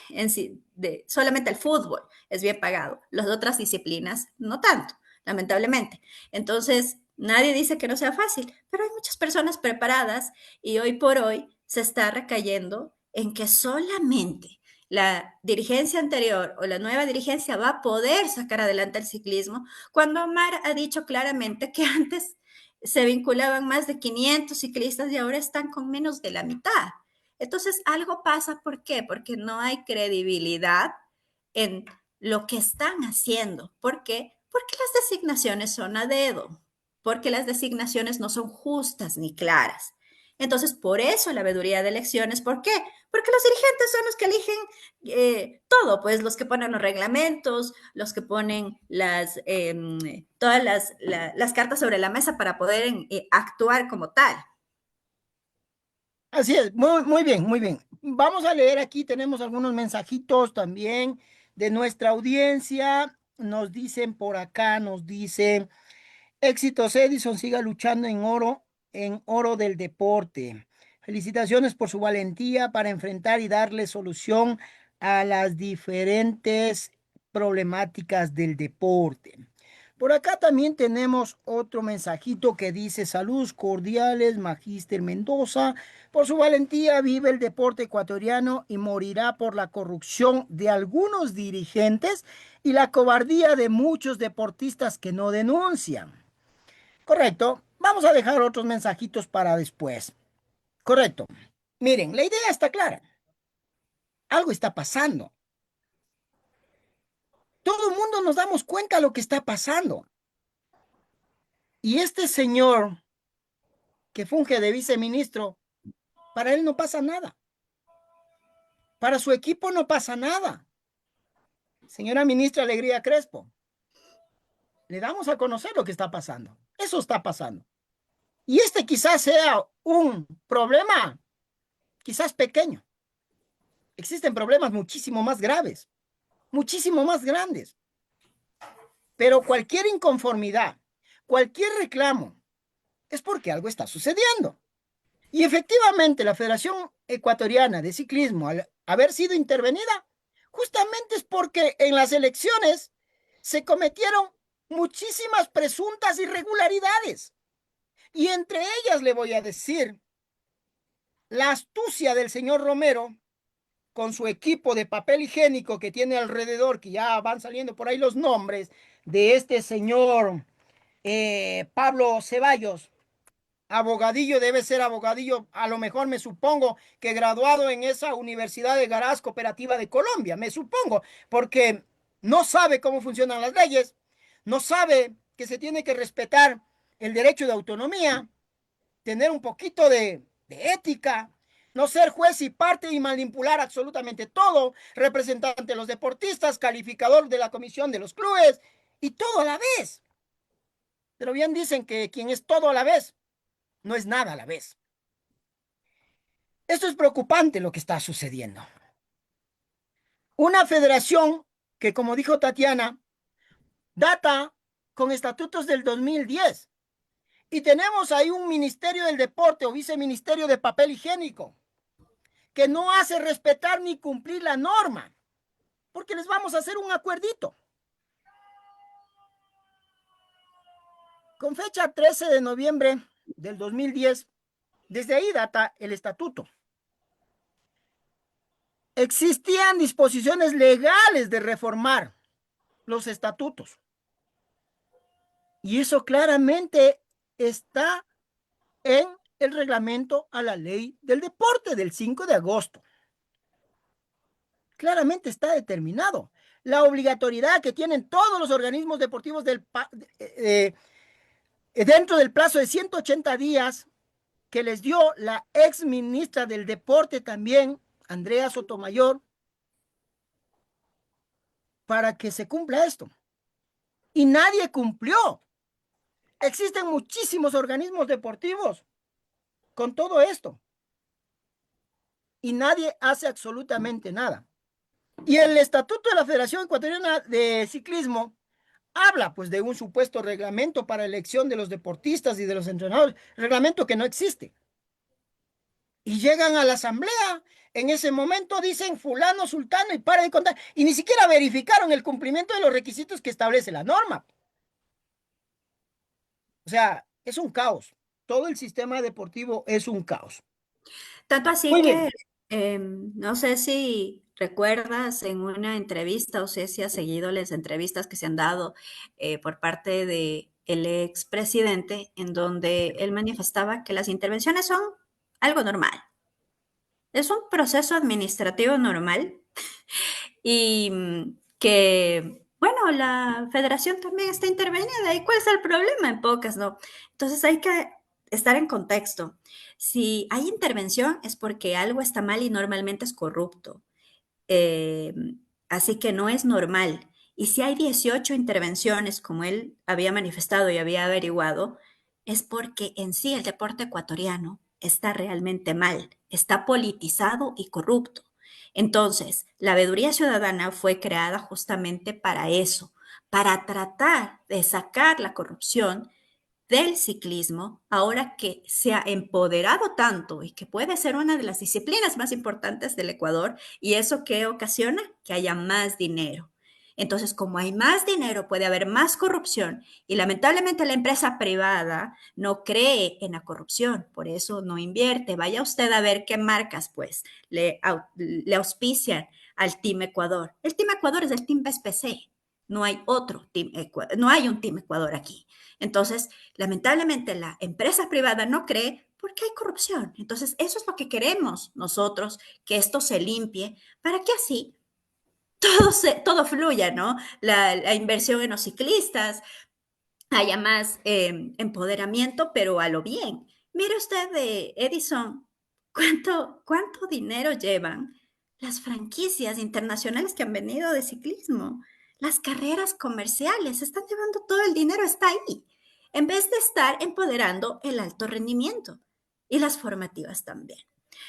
en sí, solamente el fútbol es bien pagado, las otras disciplinas no tanto, lamentablemente. Entonces, nadie dice que no sea fácil, pero hay muchas personas preparadas y hoy por hoy se está recayendo en que solamente la dirigencia anterior o la nueva dirigencia va a poder sacar adelante el ciclismo, cuando Omar ha dicho claramente que antes se vinculaban más de 500 ciclistas y ahora están con menos de la mitad. Entonces, algo pasa, ¿por qué? Porque no hay credibilidad en lo que están haciendo. ¿Por qué? Porque las designaciones son a dedo, porque las designaciones no son justas ni claras. Entonces, por eso la veeduría de elecciones, ¿por qué? Porque los dirigentes son los que eligen todo, pues los que ponen los reglamentos, los que ponen todas las cartas sobre la mesa para poder actuar como tal. Así es, muy bien, muy bien. Vamos a leer aquí, tenemos algunos mensajitos también de nuestra audiencia. Nos dicen por acá, nos dicen, éxitos Edison, siga luchando en oro del deporte. Felicitaciones por su valentía para enfrentar y darle solución a las diferentes problemáticas del deporte. Por acá también tenemos otro mensajito que dice saludos cordiales, Magíster Mendoza. Por su valentía vive el deporte ecuatoriano y morirá por la corrupción de algunos dirigentes y la cobardía de muchos deportistas que no denuncian. Correcto. Vamos a dejar otros mensajitos para después. Correcto. Miren, la idea está clara. Algo está pasando. Todo el mundo nos damos cuenta de lo que está pasando. Y este señor que funge de viceministro, para él no pasa nada. Para su equipo no pasa nada. Señora ministra Alegría Crespo, le damos a conocer lo que está pasando. Eso está pasando. Y este quizás sea un problema, quizás pequeño. Existen problemas muchísimo más graves, muchísimo más grandes. Pero cualquier inconformidad, cualquier reclamo, es porque algo está sucediendo. Y efectivamente, la Federación Ecuatoriana de Ciclismo, al haber sido intervenida, justamente es porque en las elecciones se cometieron muchísimas presuntas irregularidades. Y entre ellas le voy a decir la astucia del señor Romero con su equipo de papel higiénico que tiene alrededor, que ya van saliendo por ahí los nombres de este señor Pablo Ceballos, abogadillo, debe ser abogadillo, a lo mejor me supongo que graduado en esa Universidad de Garás Cooperativa de Colombia, me supongo, porque no sabe cómo funcionan las leyes, no sabe que se tiene que respetar el derecho de autonomía, tener un poquito de ética, no ser juez y parte y manipular absolutamente todo, representante de los deportistas, calificador de la comisión de los clubes y todo a la vez. Pero bien dicen que quien es todo a la vez no es nada a la vez. Esto es preocupante lo que está sucediendo. Una federación que, como dijo Tatiana, data con estatutos del 2010. Y tenemos ahí un ministerio del deporte o viceministerio de papel higiénico que no hace respetar ni cumplir la norma, porque les vamos a hacer un acuerdito. Con fecha 13 de noviembre del 2010, desde ahí data el estatuto. Existían disposiciones legales de reformar los estatutos. Y eso claramente está en el reglamento a la ley del deporte del 5 de agosto. Claramente está determinado. La obligatoriedad que tienen todos los organismos deportivos dentro del plazo de 180 días que les dio la ex ministra del deporte también, Andrea Sotomayor, para que se cumpla esto. Y nadie cumplió. Existen muchísimos organismos deportivos con todo esto. Y nadie hace absolutamente nada. Y el estatuto de la Federación Ecuatoriana de Ciclismo habla pues de un supuesto reglamento para elección de los deportistas y de los entrenadores, reglamento que no existe. Y llegan a la asamblea, en ese momento dicen fulano, sultano y para de contar, y ni siquiera verificaron el cumplimiento de los requisitos que establece la norma. O sea, es un caos. Todo el sistema deportivo es un caos. Tanto así Muy que bien. no sé si recuerdas en una entrevista o sé si has seguido las entrevistas que se han dado por parte de el expresidente en donde él manifestaba que las intervenciones son algo normal. Es un proceso administrativo normal y que, bueno, la federación también está intervenida. ¿Y cuál es el problema? En pocas, ¿no? Entonces hay que estar en contexto. Si hay intervención es porque algo está mal y normalmente es corrupto. Eh, Así que no es normal. Y si hay 18 intervenciones, como él había manifestado y había averiguado, es porque en sí el deporte ecuatoriano está realmente mal, está politizado y corrupto. Entonces, la veeduría ciudadana fue creada justamente para eso, para tratar de sacar la corrupción del ciclismo, ahora que se ha empoderado tanto y que puede ser una de las disciplinas más importantes del Ecuador, y eso que ocasiona que haya más dinero. Entonces, como hay más dinero, puede haber más corrupción y lamentablemente la empresa privada no cree en la corrupción, por eso no invierte. Vaya usted a ver qué marcas pues le auspician al Team Ecuador. El Team Ecuador es el Team BSPC, no hay otro Team Ecuador, no hay un Team Ecuador aquí. Entonces, lamentablemente la empresa privada no cree porque hay corrupción. Entonces, eso es lo que queremos nosotros, que esto se limpie para que así todo fluya, ¿no? La inversión en los ciclistas, haya más empoderamiento, pero a lo bien. Mire usted de Edison, ¿cuánto dinero llevan las franquicias internacionales que han venido de ciclismo? Las carreras comerciales están llevando todo el dinero, está ahí, en vez de estar empoderando el alto rendimiento y las formativas también.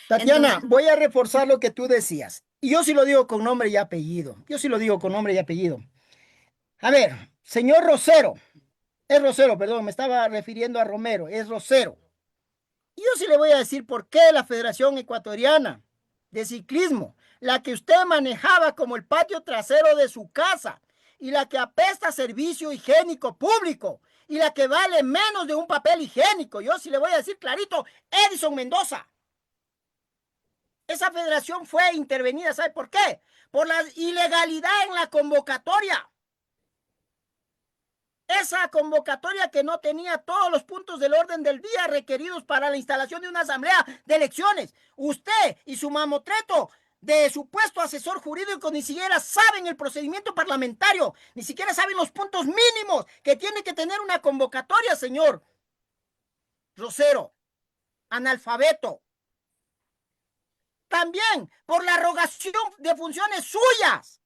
Tatiana, Entonces, voy a reforzar lo que tú decías. Y yo sí lo digo con nombre y apellido. Yo sí lo digo con nombre y apellido. A ver, señor Rosero, es Rosero, perdón, me estaba refiriendo a Romero, es Rosero. Y yo sí le voy a decir por qué la Federación Ecuatoriana de Ciclismo, la que usted manejaba como el patio trasero de su casa y la que apesta a servicio higiénico público y la que vale menos de un papel higiénico. Yo sí le voy a decir clarito, Edison Mendoza. Esa federación fue intervenida, ¿sabe por qué? Por la ilegalidad en la convocatoria. Esa convocatoria que no tenía todos los puntos del orden del día requeridos para la instalación de una asamblea de elecciones. Usted y su mamotreto de supuesto asesor jurídico ni siquiera saben el procedimiento parlamentario, ni siquiera saben los puntos mínimos que tiene que tener una convocatoria, señor Rosero, analfabeto. También por la arrogación de funciones suyas.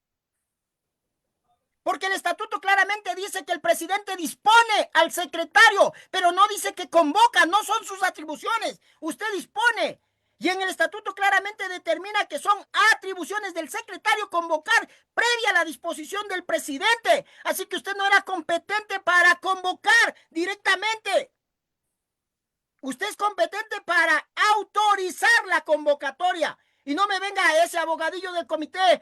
Porque el estatuto claramente dice que el presidente dispone al secretario, pero no dice que convoca, no son sus atribuciones. Usted dispone. Y en el estatuto claramente determina que son atribuciones del secretario convocar previa a la disposición del presidente. Así que usted no era competente para convocar directamente. Usted es competente para autorizar la convocatoria. Y no me venga ese abogadillo del Comité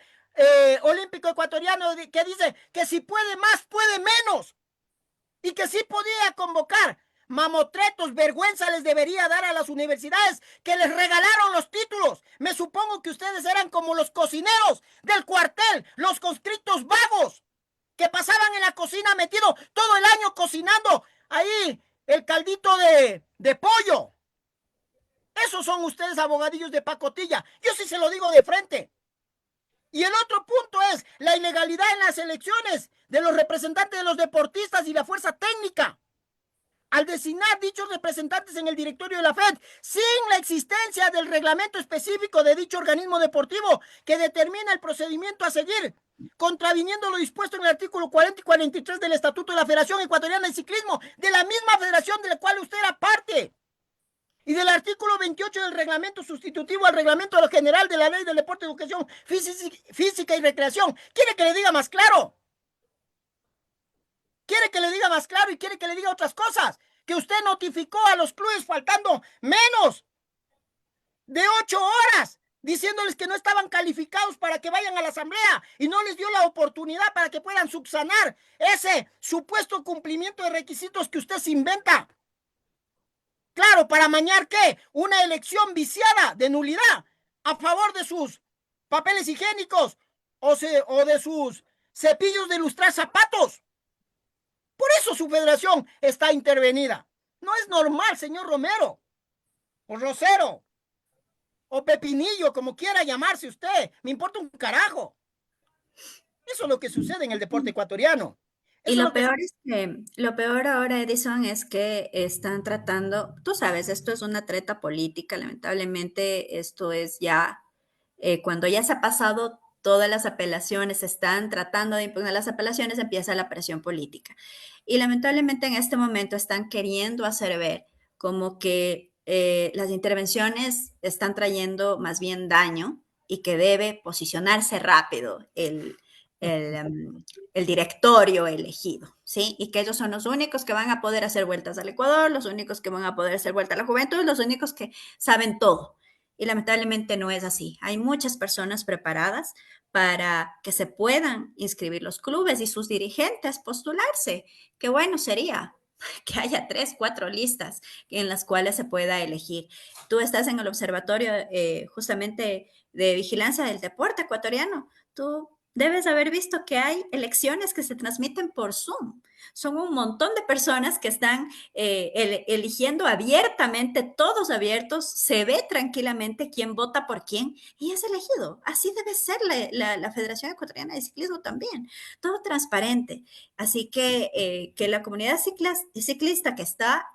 Olímpico Ecuatoriano que dice que si puede más, puede menos. Y que sí podía convocar. Mamotretos, vergüenza les debería dar a las universidades que les regalaron los títulos. Me supongo que ustedes eran como los cocineros del cuartel, los conscriptos vagos, que pasaban en la cocina metido todo el año cocinando ahí el caldito de pollo. Esos son ustedes, abogadillos de pacotilla. Yo sí se lo digo de frente. Y el otro punto es la ilegalidad en las elecciones de los representantes de los deportistas y la fuerza técnica. Al designar dichos representantes en el directorio de la FED, sin la existencia del reglamento específico de dicho organismo deportivo que determina el procedimiento a seguir, contraviniendo lo dispuesto en el artículo 40 y 43 del Estatuto de la Federación Ecuatoriana de Ciclismo, de la misma federación de la cual usted era parte, y del artículo 28 del reglamento sustitutivo al reglamento general de la Ley del Deporte, Educación Física y Recreación. ¿Quiere que le diga más claro? ¿Quiere que le diga más claro y quiere que le diga otras cosas? Que usted notificó a los clubes faltando menos de 8 horas, diciéndoles que no estaban calificados para que vayan a la asamblea y no les dio la oportunidad para que puedan subsanar ese supuesto cumplimiento de requisitos que usted se inventa. Claro, ¿para amañar qué? Una elección viciada de nulidad a favor de sus papeles higiénicos o de sus cepillos de lustrar zapatos. Por eso su federación está intervenida. No es normal, señor Romero, o Rosero, o Pepinillo, como quiera llamarse usted. Me importa un carajo. Eso es lo que sucede en el deporte ecuatoriano. Y Eso es lo que... lo peor ahora, Edison, es que están tratando, tú sabes, esto es una treta política, lamentablemente esto es ya, cuando ya se ha pasado todas las apelaciones, están tratando de impugnar las apelaciones, empieza la presión política. Y lamentablemente en este momento están queriendo hacer ver como que las intervenciones están trayendo más bien daño y que debe posicionarse rápido el directorio elegido, ¿sí? Y que ellos son los únicos que van a poder hacer vueltas al Ecuador, los únicos que van a poder hacer vuelta a la juventud, los únicos que saben todo. Y lamentablemente no es así. Hay muchas personas preparadas para que se puedan inscribir los clubes y sus dirigentes postularse. Qué bueno sería que haya 3, 4 listas en las cuales se pueda elegir. Tú estás en el observatorio justamente de vigilancia del deporte ecuatoriano. Tú debes haber visto que hay elecciones que se transmiten por Zoom. Son un montón de personas que están eligiendo abiertamente, todos abiertos, se ve tranquilamente quién vota por quién y es elegido. Así debe ser la Federación Ecuatoriana de Ciclismo también, todo transparente. Así que la comunidad ciclista que está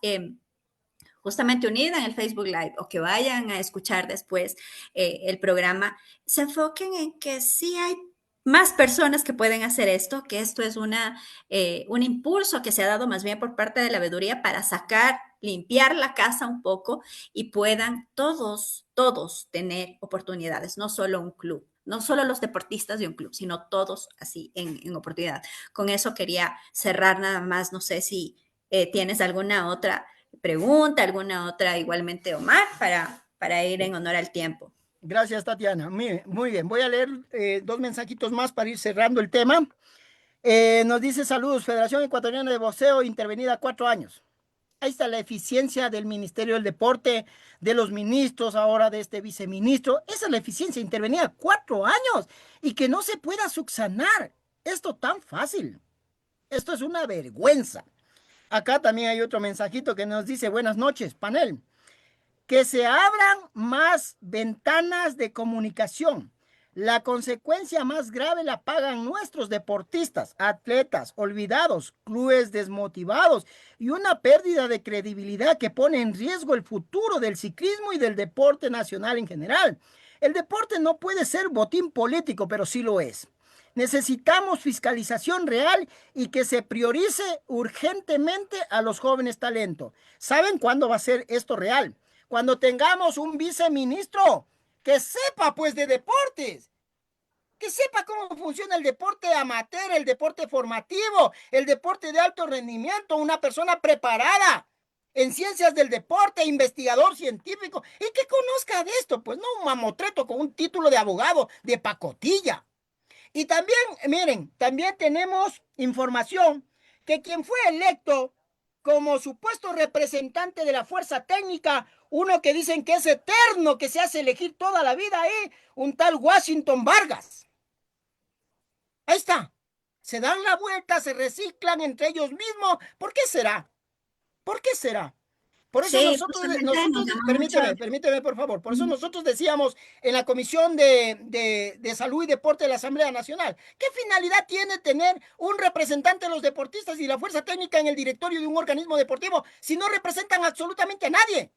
justamente unida en el Facebook Live o que vayan a escuchar después el programa, se enfoquen en que sí hay más personas que pueden hacer esto, que esto es un impulso que se ha dado más bien por parte de la veeduría para sacar, limpiar la casa un poco y puedan todos tener oportunidades, no solo un club, no solo los deportistas de un club, sino todos así en oportunidad. Con eso quería cerrar nada más, no sé si tienes alguna otra pregunta, alguna otra igualmente, Omar, para ir en honor al tiempo. Gracias, Tatiana. Muy bien. Voy a leer 2 mensajitos más para ir cerrando el tema. Nos dice saludos, Federación Ecuatoriana de Boxeo, intervenida 4 años. Ahí está la eficiencia del Ministerio del Deporte, de los ministros, ahora de este viceministro. Esa es la eficiencia, intervenida 4 años y que no se pueda subsanar esto tan fácil. Esto es una vergüenza. Acá también hay otro mensajito que nos dice, buenas noches, panel. Que se abran más ventanas de comunicación. La consecuencia más grave la pagan nuestros deportistas, atletas olvidados, clubes desmotivados y una pérdida de credibilidad que pone en riesgo el futuro del ciclismo y del deporte nacional en general. El deporte no puede ser botín político, pero sí lo es. Necesitamos fiscalización real y que se priorice urgentemente a los jóvenes talentos. ¿Saben cuándo va a ser esto real? Cuando tengamos un viceministro que sepa pues de deportes, que sepa cómo funciona el deporte amateur, el deporte formativo, el deporte de alto rendimiento, una persona preparada en ciencias del deporte, investigador científico, y que conozca de esto, pues no un mamotreto con un título de abogado de pacotilla. Y también, miren, también tenemos información que quien fue electo como supuesto representante de la fuerza técnica, uno que dicen que es eterno, que se hace elegir toda la vida ahí, un tal Washington Vargas. Ahí está. Se dan la vuelta, se reciclan entre ellos mismos. ¿Por qué será? ¿Por qué será? Por eso Sí, justamente nos llama mucho. permíteme, por favor. Por eso nosotros decíamos en la Comisión de Salud y Deporte de la Asamblea Nacional, ¿qué finalidad tiene tener un representante de los deportistas y la fuerza técnica en el directorio de un organismo deportivo si no representan absolutamente a nadie?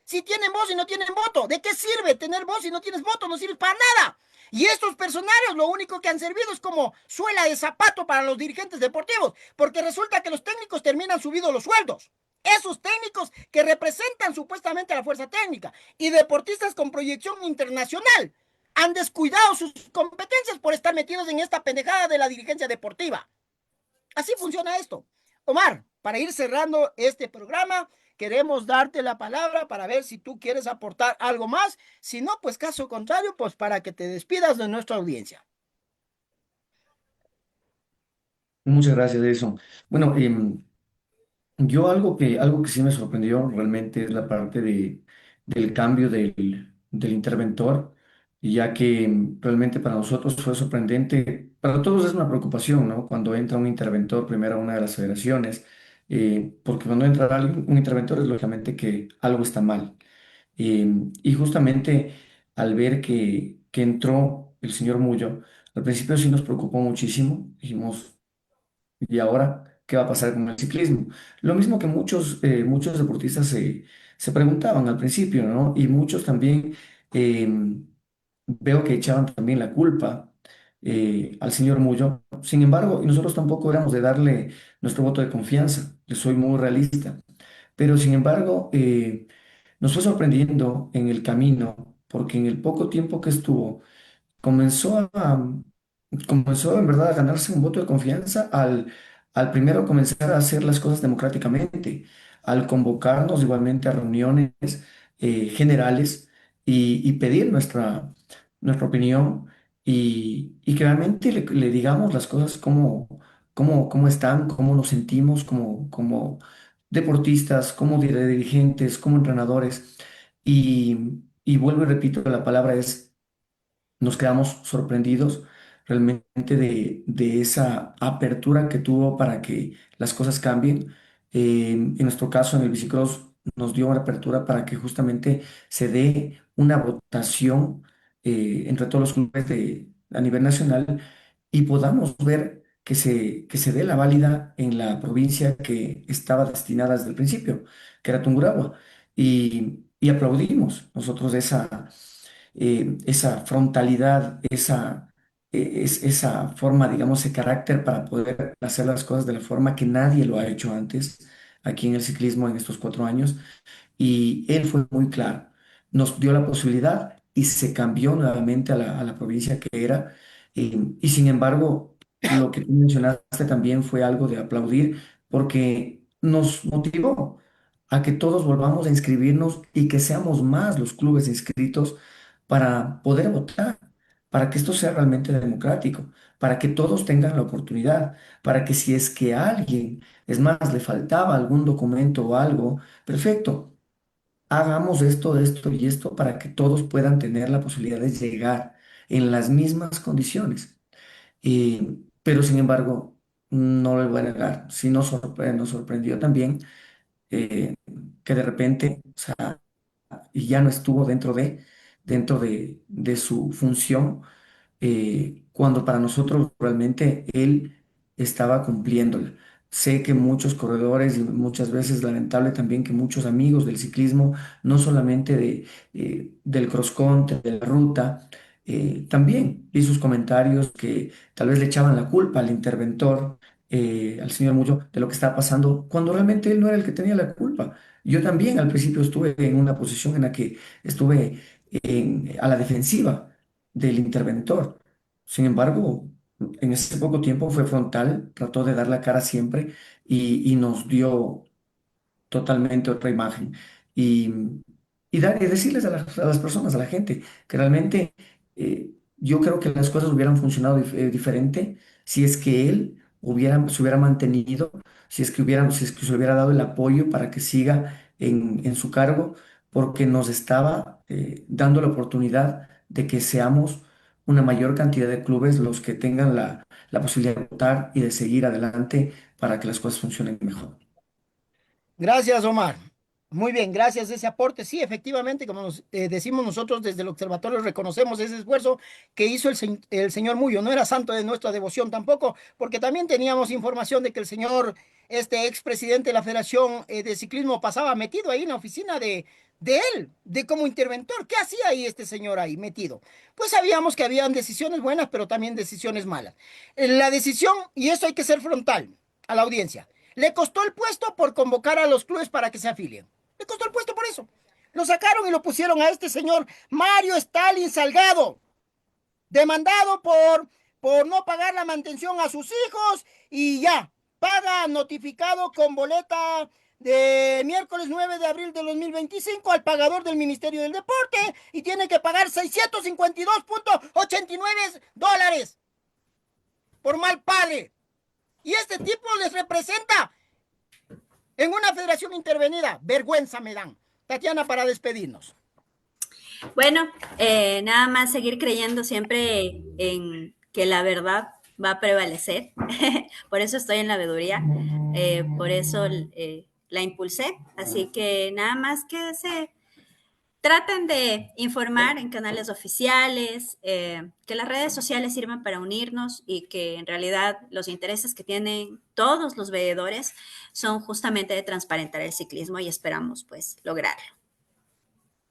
Si tienen voz y no tienen voto, ¿de qué sirve tener voz si no tienes voto? No sirve para nada. Y estos personarios lo único que han servido es como suela de zapato para los dirigentes deportivos, porque resulta que los técnicos terminan subidos los sueldos. Esos técnicos que representan supuestamente a la fuerza técnica y deportistas con proyección internacional han descuidado sus competencias por estar metidos en esta pendejada de la dirigencia deportiva. Así funciona esto. Omar, para ir cerrando este programa, queremos darte la palabra para ver si tú quieres aportar algo más. Si no, pues caso contrario, pues para que te despidas de nuestra audiencia. Muchas gracias, Edison. Bueno, yo algo que sí me sorprendió realmente es la parte del cambio del interventor, y ya que realmente para nosotros fue sorprendente, para todos es una preocupación, ¿no? Cuando entra un interventor primero a una de las federaciones, porque cuando entra alguien, un interventor es lógicamente que algo está mal. Y justamente al ver que entró el señor Mullo, al principio sí nos preocupó muchísimo, dijimos, ¿y ahora qué va a pasar con el ciclismo? Lo mismo que muchos deportistas se preguntaban al principio, ¿no? Y muchos también eh, veo que echaban también la culpa al señor Mullo. Sin embargo, y nosotros tampoco éramos de darle nuestro voto de confianza, yo soy muy realista. Pero sin embargo, nos fue sorprendiendo en el camino, porque en el poco tiempo que estuvo, comenzó comenzó en verdad a ganarse un voto de confianza al primero comenzar a hacer las cosas democráticamente, al convocarnos igualmente a reuniones generales y pedir nuestra opinión, y que realmente le digamos las cosas cómo están, cómo nos sentimos como deportistas, como dirigentes, como entrenadores. Y vuelvo y repito, la palabra es, nos quedamos sorprendidos realmente de esa apertura que tuvo para que las cosas cambien. En nuestro caso, en el bicicross, nos dio una apertura para que justamente se dé una votación entre todos los clubes a nivel nacional, y podamos ver que se dé la válida en la provincia que estaba destinada desde el principio, que era Tungurahua. Y aplaudimos nosotros esa frontalidad, esa forma, digamos, ese carácter para poder hacer las cosas de la forma que nadie lo ha hecho antes aquí en el ciclismo en estos 4 años. Y él fue muy claro, nos dio la posibilidad y se cambió nuevamente a la provincia que era. Y sin embargo, lo que tú mencionaste también fue algo de aplaudir, porque nos motivó a que todos volvamos a inscribirnos y que seamos más los clubes inscritos para poder votar. para que esto sea realmente democrático, para que todos tengan la oportunidad, para que si es que a alguien, es más, le faltaba algún documento o algo, perfecto, hagamos esto y esto para que todos puedan tener la posibilidad de llegar en las mismas condiciones. Pero sin embargo, no le voy a negar, sí nos sorprendió también eh, que de repente, o sea, y ya no estuvo dentro de su función, cuando para nosotros realmente él estaba cumpliéndola. Sé que muchos corredores y muchas veces lamentable también que muchos amigos del ciclismo, no solamente del cross country, de la ruta, también vi sus comentarios que tal vez le echaban la culpa al interventor, al señor Muyo, de lo que estaba pasando, cuando realmente él no era el que tenía la culpa. Yo también al principio estuve en una posición en la que estuve a la defensiva del interventor. Sin embargo, en ese poco tiempo fue frontal, trató de dar la cara siempre y nos dio totalmente otra imagen. Y, y decirles a las personas, a la gente, que realmente yo creo que las cosas hubieran funcionado diferente si es que él se hubiera mantenido, si es que se hubiera dado el apoyo para que siga en su cargo, porque nos estaba dando la oportunidad de que seamos una mayor cantidad de clubes los que tengan la posibilidad de votar y de seguir adelante para que las cosas funcionen mejor. Gracias, Omar. Muy bien, gracias ese aporte. Sí, efectivamente, como nos decimos nosotros desde el observatorio, reconocemos ese esfuerzo que hizo el señor Muyo. No era santo de nuestra devoción tampoco, porque también teníamos información de que el señor, este expresidente de la Federación de Ciclismo, pasaba metido ahí en la oficina de él, de como interventor. ¿Qué hacía ahí este señor ahí metido? Pues sabíamos que habían decisiones buenas, pero también decisiones malas. La decisión, y esto hay que ser frontal a la audiencia. Le costó el puesto por convocar a los clubes para que se afilien. Le costó el puesto por eso. Lo sacaron y lo pusieron a este señor Mario Stalin Salgado, demandado por no pagar la mantención a sus hijos y ya, paga notificado con boleta de miércoles 9 de abril de 2025 al pagador del Ministerio del Deporte y tiene que pagar $652.89 por mal padre. Y este tipo les representa en una federación intervenida. Vergüenza me dan. Tatiana, para despedirnos. Bueno, nada más seguir creyendo siempre en que la verdad va a prevalecer. Por eso estoy en la veeduría, por eso la impulsé. Así que nada más que se traten de informar en canales oficiales, que las redes sociales sirvan para unirnos y que en realidad los intereses que tienen todos los veedores son justamente de transparentar el ciclismo y esperamos pues lograrlo.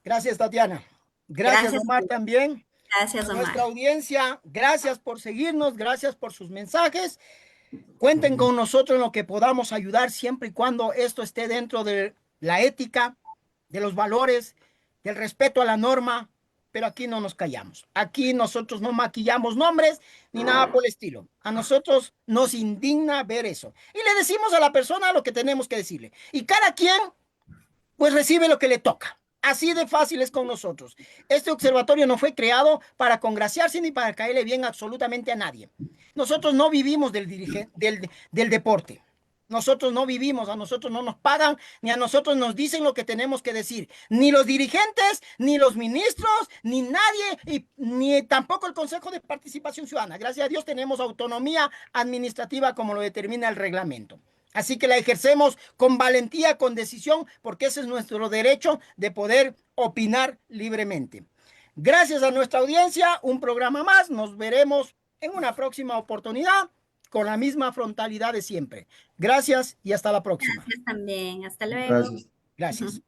Gracias, Tatiana. Gracias, Gracias, Omar, también. gracias, A Omar. nuestra audiencia, gracias por seguirnos, gracias por sus mensajes. Cuenten con nosotros en lo que podamos ayudar siempre y cuando esto esté dentro de la ética, de los valores, del respeto a la norma, pero aquí no nos callamos. Aquí nosotros no maquillamos nombres ni nada por el estilo. A nosotros nos indigna ver eso. Y le decimos a la persona lo que tenemos que decirle. Y cada quien pues recibe lo que le toca. Así de fácil es con nosotros. Este observatorio no fue creado para congraciarse ni para caerle bien absolutamente a nadie. Nosotros no vivimos del deporte. Nosotros no vivimos, a nosotros no nos pagan, ni a nosotros nos dicen lo que tenemos que decir. Ni los dirigentes, ni los ministros, ni nadie, ni tampoco el Consejo de Participación Ciudadana. Gracias a Dios tenemos autonomía administrativa como lo determina el reglamento. Así que la ejercemos con valentía, con decisión, porque ese es nuestro derecho de poder opinar libremente. Gracias a nuestra audiencia, un programa más. Nos veremos en una próxima oportunidad con la misma frontalidad de siempre. Gracias y hasta la próxima. Gracias también. Hasta luego. Gracias. Gracias.